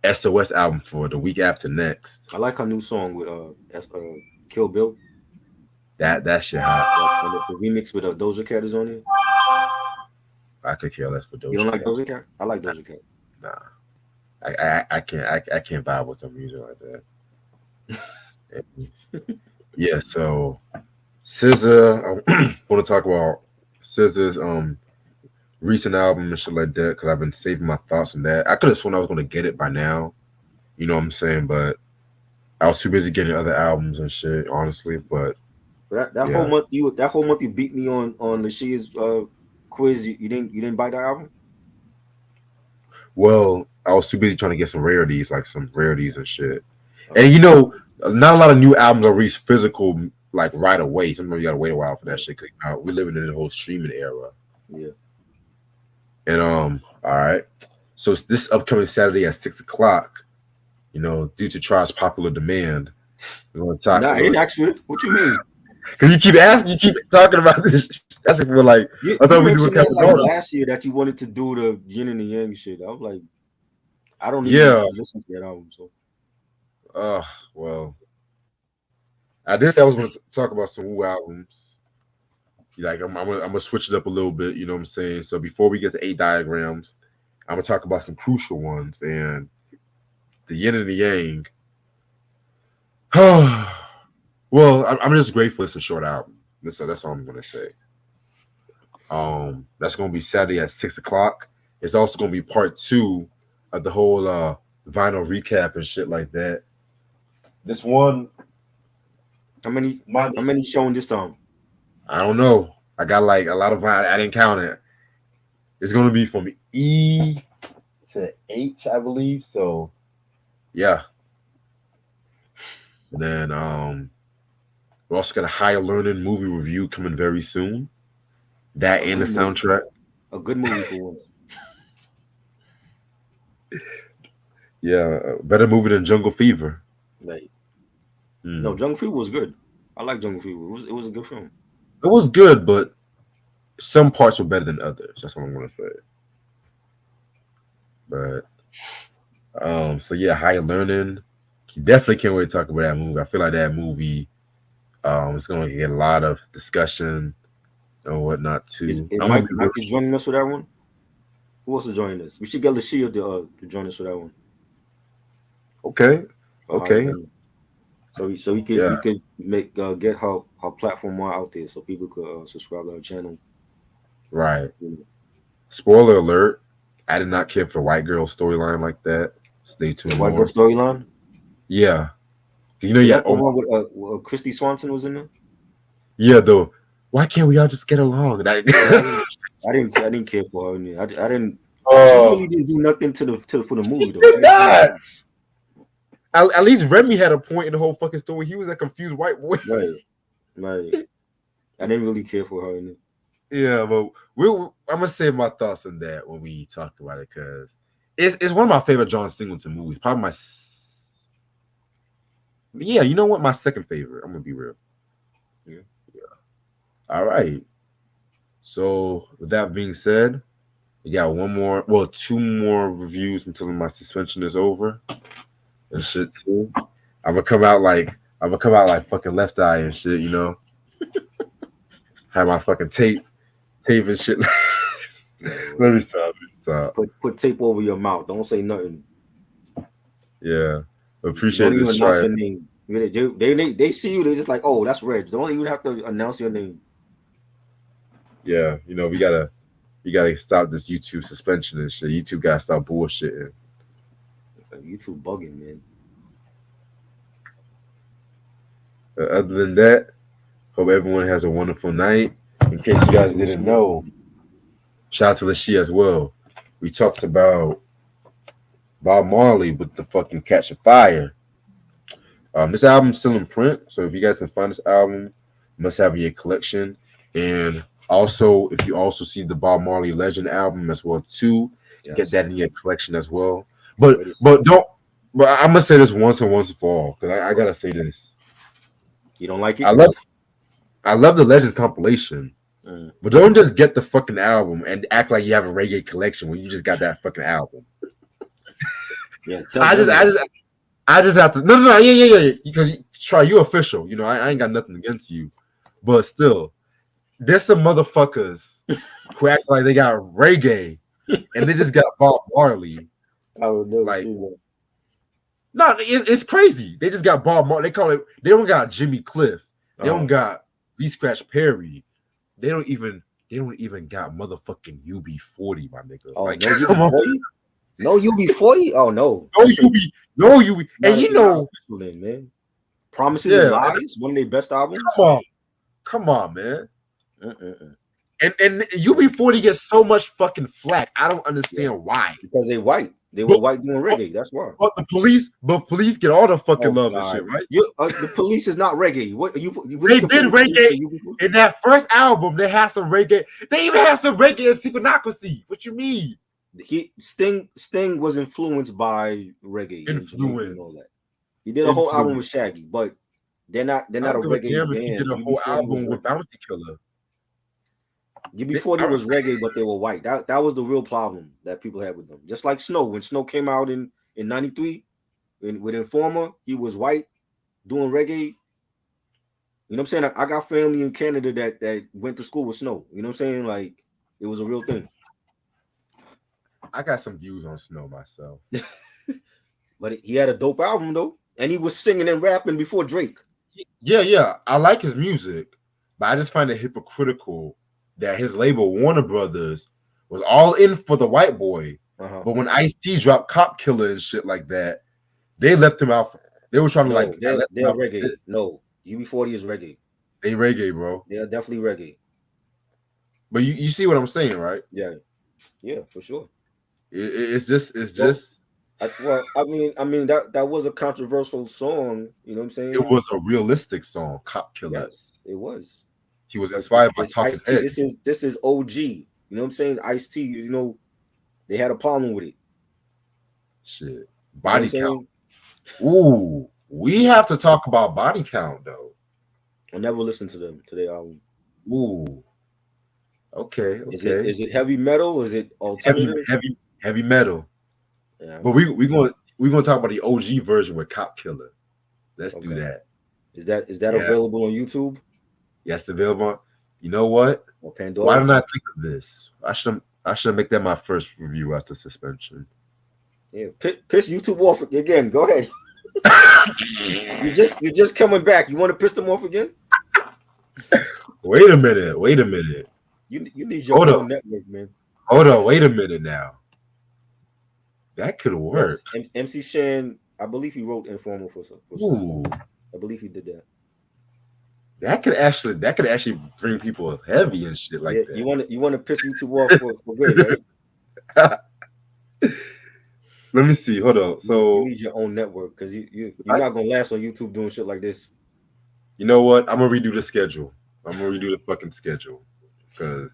SOS album for the week after next. I like her new song with Kill Bill. That shit hot. The remix with Doja Cat is on it. I could care less for Doja Cat. You don't like Doja Cat? I like Doja Cat. Nah. I can't vibe with some music like that. Yeah, so SZA, I want to talk about SZA's recent album and shit like that because I've been saving my thoughts on that. I could have sworn I was going to get it by now, you know what I'm saying, but I was too busy getting other albums and shit, honestly. But whole month you beat me on the She's quiz. You didn't buy the album? Well, I was too busy trying to get some rarities and shit. And not a lot of new albums are released physical like right away. Sometimes you gotta wait a while for that shit. Cause we're living in the whole streaming era. Yeah. And all right. So it's this upcoming Saturday at 6:00. Due to Tri's popular demand, we're gonna talk. Nah, I ain't actually. What you mean? Because you keep talking about this. That's like, I thought we were doing like last year that you wanted to do the yin and the yang shit. I was like, I don't even listen to that album. So, well, I did say I was going to talk about some Wu albums. Like I'm gonna switch it up a little bit. You know what I'm saying? So before we get to 8 diagrams, I'm gonna talk about some crucial ones and the yin and the yang. Well, I'm just grateful it's a short album. That's all I'm gonna say. That's gonna be Saturday at 6:00. It's also gonna be part 2 of the whole vinyl recap and shit like that. This one, How many showing this time? I don't know. I got like a lot of vinyl. I didn't count it. It's gonna be from E to H, I believe. So, yeah. And then we're also got a Higher Learning movie review coming very soon. That and the soundtrack. A good movie for once. Yeah, better movie than Jungle Fever. Right. No, Jungle Fever was good. I like Jungle Fever. It was a good film. It was good, but some parts were better than others. That's what I'm gonna say. But so yeah, Higher Learning. Definitely can't wait to talk about that movie. I feel like that movie is gonna get a lot of discussion and whatnot too. Mike is joining us for that one. Who wants to join us? We should get Lashia to join us for that one. Okay. So we could make get her platform more out there so people could subscribe to our channel. Right. Spoiler alert: I did not care for the white girl storyline like that. Stay tuned. The white girl storyline. Yeah. You know, with Christy Swanson was in there. Yeah, though. Why can't we all just get along? I didn't care for her. I didn't. She really didn't do nothing for the movie though. Did not. At least Remy had a point in the whole fucking story. He was a confused white boy. Right. I didn't really care for her. Yeah, but I'm gonna say my thoughts on that when we talk about it because it's one of my favorite John Singleton movies. Probably my. Yeah, you know what? My second favorite. I'm gonna be real. Yeah. All right. So with that being said, we got two more reviews until my suspension is over. And shit too. I'm gonna come out like fucking Left Eye and shit, you know. Have my fucking tape and shit. Let me stop. Put tape over your mouth. Don't say nothing. Yeah. Appreciate this try. Your name. They see you, they're just like, oh, that's Reg. Don't even have to announce your name. Yeah, you know, we gotta stop this YouTube suspension and shit. YouTube gotta stop bullshitting. YouTube bugging, man. Other than that, hope everyone has a wonderful night. In case you guys didn't know, shout out to Lashia as well. We talked about Bob Marley with the fucking Catch a Fire. This album's still in print, so if you guys can find this album, you must have in your collection. And also, if you also see the Bob Marley Legend album as well too, get that in your collection as well. But I'm gonna say this once and for all because I gotta say this. You don't like it? I love the Legends compilation, but don't just get the fucking album and act like you have a reggae collection when you just got that fucking album. Yeah, I just have to yeah because you official. You know I ain't got nothing against you, but still, there's some motherfuckers who act like they got reggae and they just got Bob Marley. I would never see that. No, it's crazy. They just got Bob Marley. They don't got Jimmy Cliff. They don't got Lee Scratch Perry. They don't even got motherfucking UB40, my nigga. Oh, like, no UB40? No UB40? Oh no. No UB. And you know, man. Promises and Lies, one of their best albums. Come on, man. And UB40 gets so much fucking flack. I don't understand why. Because they white. They were white doing reggae. That's why. But police get all the fucking love and shit, right? The Police is not reggae. They did reggae in that first album. They had some reggae. They even had some reggae in Synchronocracy. What you mean? Sting was influenced by reggae and all that. He did a whole album with Shaggy, but they're not a reggae band. He did a whole album with Bounty Killer. UB40 was reggae, but they were white. That was the real problem that people had with them. Just like Snow. When Snow came out in 93, with Informer, he was white, doing reggae. You know what I'm saying? I got family in Canada that went to school with Snow. You know what I'm saying? Like, it was a real thing. I got some views on Snow myself. But he had a dope album, though. And he was singing and rapping before Drake. Yeah. I like his music, but I just find it hypocritical that his label Warner Brothers was all in for the white boy, But when Ice-T dropped Cop Killer and shit like that, they left him out. They were trying to like they're reggae. No, UB40 is reggae. They reggae, bro. They're definitely reggae. But you see what I'm saying, right? Yeah, for sure. It's just. I mean that was a controversial song. You know what I'm saying? It was a realistic song, Cop Killer. Yes, it was. He was inspired by Talking Heads. This is OG. You know what I'm saying? Ice-T. You know, they had a problem with it. Shit, body count. Ooh, we have to talk about body count though. I never listened to them to their album. Ooh. Okay. Is it heavy metal? Is it alternative? Heavy metal. Yeah. But we're gonna talk about the OG version with Cop Killer. Let's do that. Is that available on YouTube? Yes, available. You know what? Or Pandora? Why didn't I think of this? I should make that my first review after suspension. Yeah, piss YouTube off again. Go ahead. You're just coming back. You want to piss them off again? Wait a minute. You need your own network, man. Hold on. Wait a minute now. That could work. Yes, MC Shan, I believe he wrote Informal for some. I believe he did that. That could actually bring people heavy and shit like that. You want to piss YouTube off for good, right? Let me see. Hold on. So you need your own network because you're not gonna last on YouTube doing shit like this. You know what? I'm gonna redo the schedule. I'm gonna redo the fucking schedule because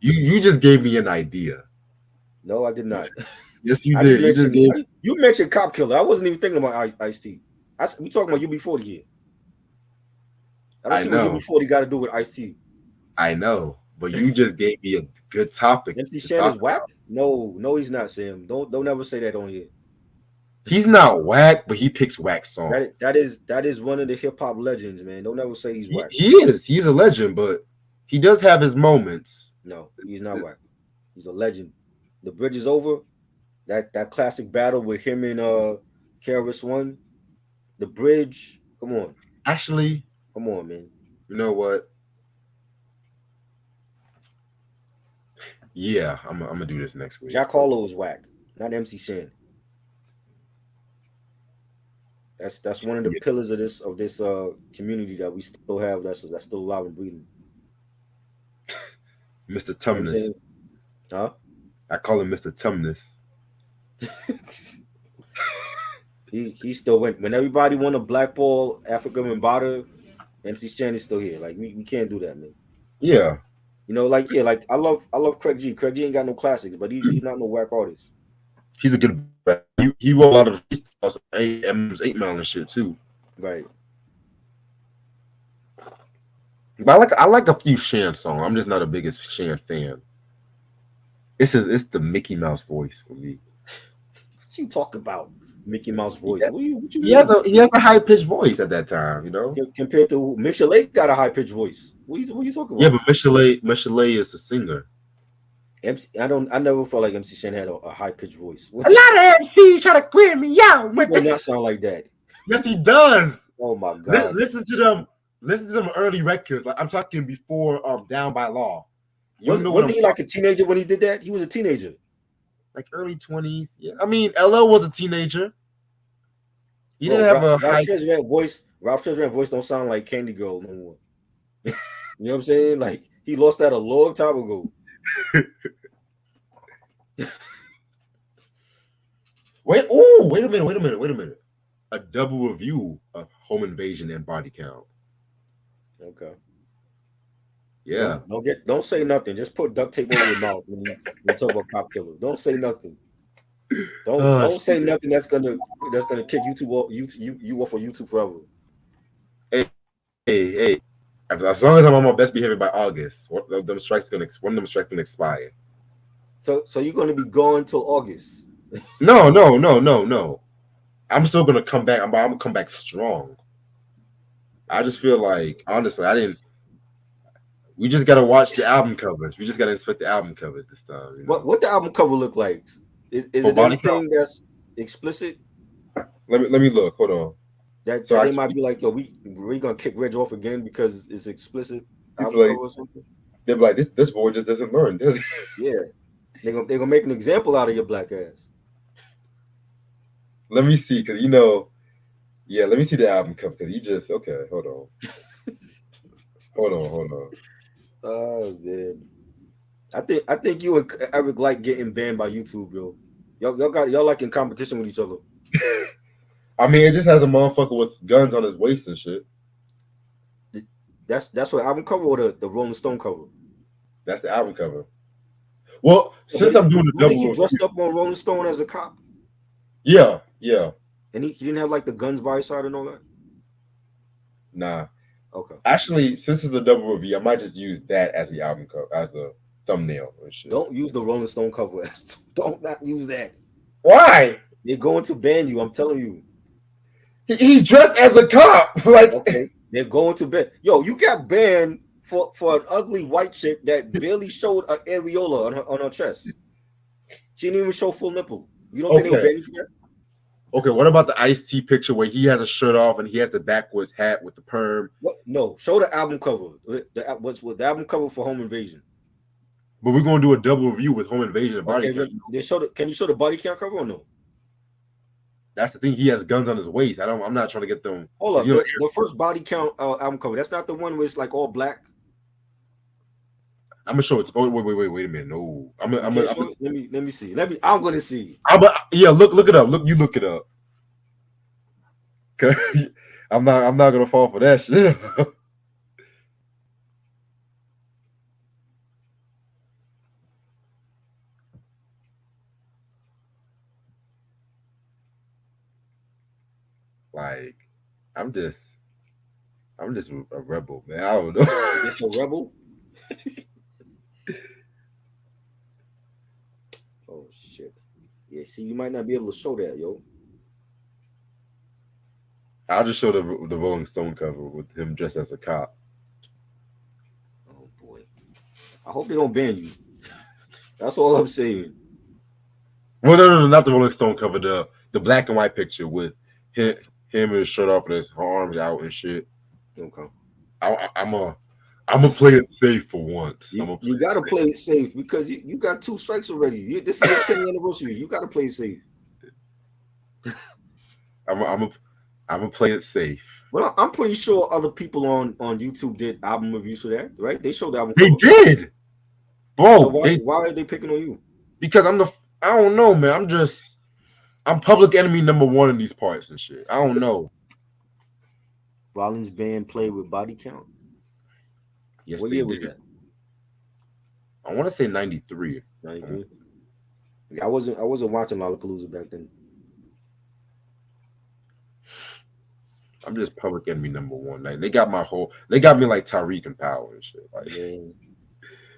you just gave me an idea. No, I did not. Yes, you did. You mentioned Cop Killer. I wasn't even thinking about Ice-T. We talking about UB40 here. I don't see what UB40 got to do with Ice-T. I know, but you just gave me a good topic. MC Shan is whack? No, he's not, Sam. Don't ever say that on here. He's not whack, but he picks whack songs. That is one of the hip hop legends, man. Don't ever say he's whack. He is. He's a legend, but he does have his moments. No, he's not whack. He's a legend. The Bridge is Over. That classic battle with him and KRS-One. The Bridge. Come on. Actually, come on, man. You know what? Yeah, I'm gonna do this next week. Jack Harlow is whack, not MC Shan. That's one of the pillars of this community that we still have. That's still alive and breathing. Mr. Tumnus. Huh? I call him Mr. Tumnus. he still went when everybody want to blackball Africa Mbata. MC Shan is still here. Like we can't do that, man. Yeah. You know, like I love Craig G. Craig G ain't got no classics, but he's not no whack artist. He's a good rapper. He wrote a lot of freestyles, M's 8 Mile and shit too. Right. But I like a few Shan songs. I'm just not the biggest Shan fan. It's the Mickey Mouse voice for me. What you talk about? Mickey Mouse voice. Yeah. What you he has a high pitched voice at that time, you know. Compared to Michelet got a high pitched voice. What you talking about? Yeah, but Michelet is the singer. I never felt like MC Shan had a high pitched voice. A lot of MCs try to queer me out. He does not sound like that. Yes, he does. Oh my god. Listen to them early records. Like I'm talking before Down by Law. Wasn't he like a teenager when he did that? He was a teenager. Like early 20s. Yeah. I mean, LL was a teenager. He didn't have a Ralph Tresvant voice. Ralph Tresvant voice don't sound like Candy Girl no more. You know what I'm saying? Like he lost that a long time ago. Wait a minute. A double review of Home Invasion and Body Count. Okay. Yeah. Don't say nothing. Just put duct tape over your mouth when you talk about Cop Killer. Don't say nothing. Don't say nothing that's gonna kick YouTube off you off of YouTube forever. Hey. As long as I'm on my best behavior by August, one of them strikes gonna expire. So you're gonna be gone till August. No. I'm still gonna come back. I'm gonna come back strong. I just feel like honestly, we just gotta watch the album covers. We just gotta inspect the album covers this time. You know? What the album cover look like? Is it anything that's explicit? Let me look. Hold on. They might be like, yo, we gonna kick Reg off again because it's explicit album like, cover or something. They're like, this boy just doesn't learn, does he? Yeah. They're gonna make an example out of your black ass. Let me see, because let me see the album cover, because you just hold on. Hold on. Oh man. I think you and Eric like getting banned by YouTube, yo. Y'all like in competition with each other. I mean, it just has a motherfucker with guns on his waist and shit. That's what album cover or the Rolling Stone cover? That's the album cover. Well, since I'm doing the double, he dressed up on Rolling Stone as a cop. Yeah. And he didn't have like the guns by his side and all that. Nah. Okay. Actually, since it's a double review, I might just use that as the album cover, as a thumbnail and shit. Don't use the Rolling Stone cover. Don't not use that. Why? They're going to ban you. I'm telling you. He's dressed as a cop. Like, okay, they're going to ban. Yo, you got banned for an ugly white chick that barely showed an areola on her chest. She didn't even show full nipple. You don't think they will ban you for that? Okay, what about the Ice-T picture where he has a shirt off and he has the backwards hat with the perm? What? No, show the album cover. What's the album cover for Home Invasion? But we're gonna do a double review with Home Invasion and Body Count. Can you show the Body Count cover or no? That's the thing. He has guns on his waist. I'm not trying to get them. Hold up. The first Body Count album cover. That's not the one where it's like all black. I'm gonna show it. Oh, wait a minute. No, let me see. I'm gonna see. Look it up. You look it up. Cause I'm not gonna fall for that shit. Like, I'm just a rebel, man. I don't know. Just a rebel. Oh shit! Yeah, see, you might not be able to show that, yo. I'll just show the Rolling Stone cover with him dressed as a cop. Oh boy, I hope they don't ban you. That's all I'm saying. Well, no, not the Rolling Stone cover. The black and white picture with him with his shirt off and his arms out and shit. Okay. I'm gonna play it safe for once. You gotta play it safe because you got 2 strikes already. This is your 10th anniversary. You gotta play it safe. I'm gonna play it safe. Well, I'm pretty sure other people on YouTube did album reviews for that, right? They showed the album. They did, bro. So why are they picking on you? Because I don't know, man. I'm public enemy number 1 in these parts and shit. I don't know. Rollins band played with Body Count. Yes, what year was that? I want to say 93. 93. Yeah, I wasn't watching Lollapalooza back then. I'm just public enemy number 1. Like they got me like Tariq and Power and shit. Like they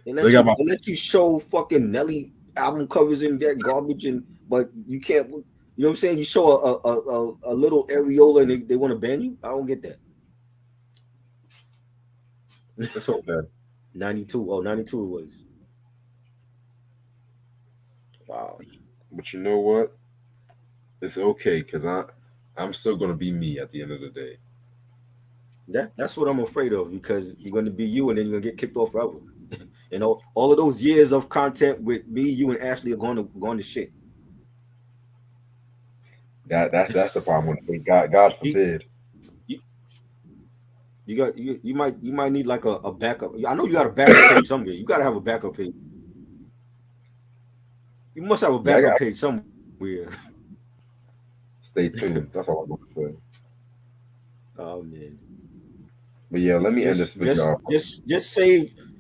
let you show fucking Nelly album covers in that garbage but you can't. You know what I'm saying? You show a little areola and they want to ban you. I don't get that. That's so bad. 92. Oh, 92 it was. Wow. But you know what? It's okay because I'm still gonna be me at the end of the day. That's what I'm afraid of because you're gonna be you and then you're gonna get kicked off forever. You know, all of those years of content with me, you, and Ashley are going to shit. That's the problem with it. God forbid. You might need like a backup. I know you got a backup page somewhere. You gotta have a backup page. You must have a backup page somewhere. Stay tuned. That's all I'm gonna say. Oh man. But yeah, let me end this video.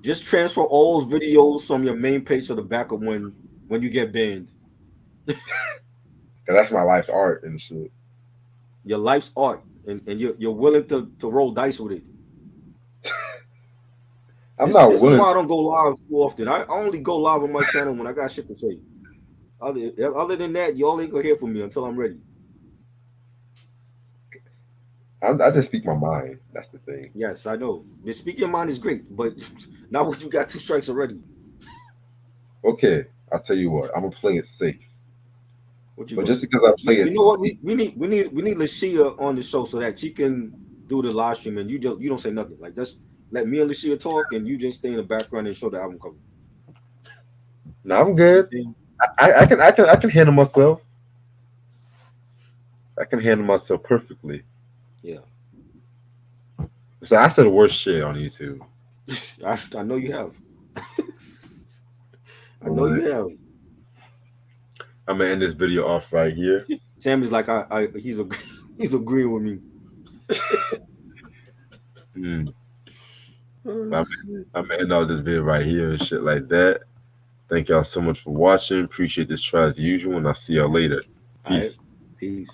Just transfer all those videos from your main page to the backup when you get banned. That's my life's art and shit. Your life's art, and you're willing to roll dice with it. This is why I don't go live too often. I only go live on my channel when I got shit to say. Other than that, you all ain't gonna hear from me until I'm ready. I just speak my mind. That's the thing. Yes, I know. Speak your mind is great, but not when you got 2 strikes already. Okay, I'll tell you what. I'm gonna play it safe. Just because I play it, you know what? We need Lashia on the show so that she can do the live stream and you don't say nothing. Like just let me and Lashia talk and you just stay in the background and show the album cover. No, I'm good. I can handle myself. I can handle myself perfectly. Yeah. So I said the worst shit on YouTube. I know you have. I know you have. I'm gonna end this video off right here. Sam is like, he's he's agreeing with me. I'm gonna end all this video right here and shit like that. Thank y'all so much for watching. Appreciate this try as usual, and I'll see y'all later. Peace. Peace.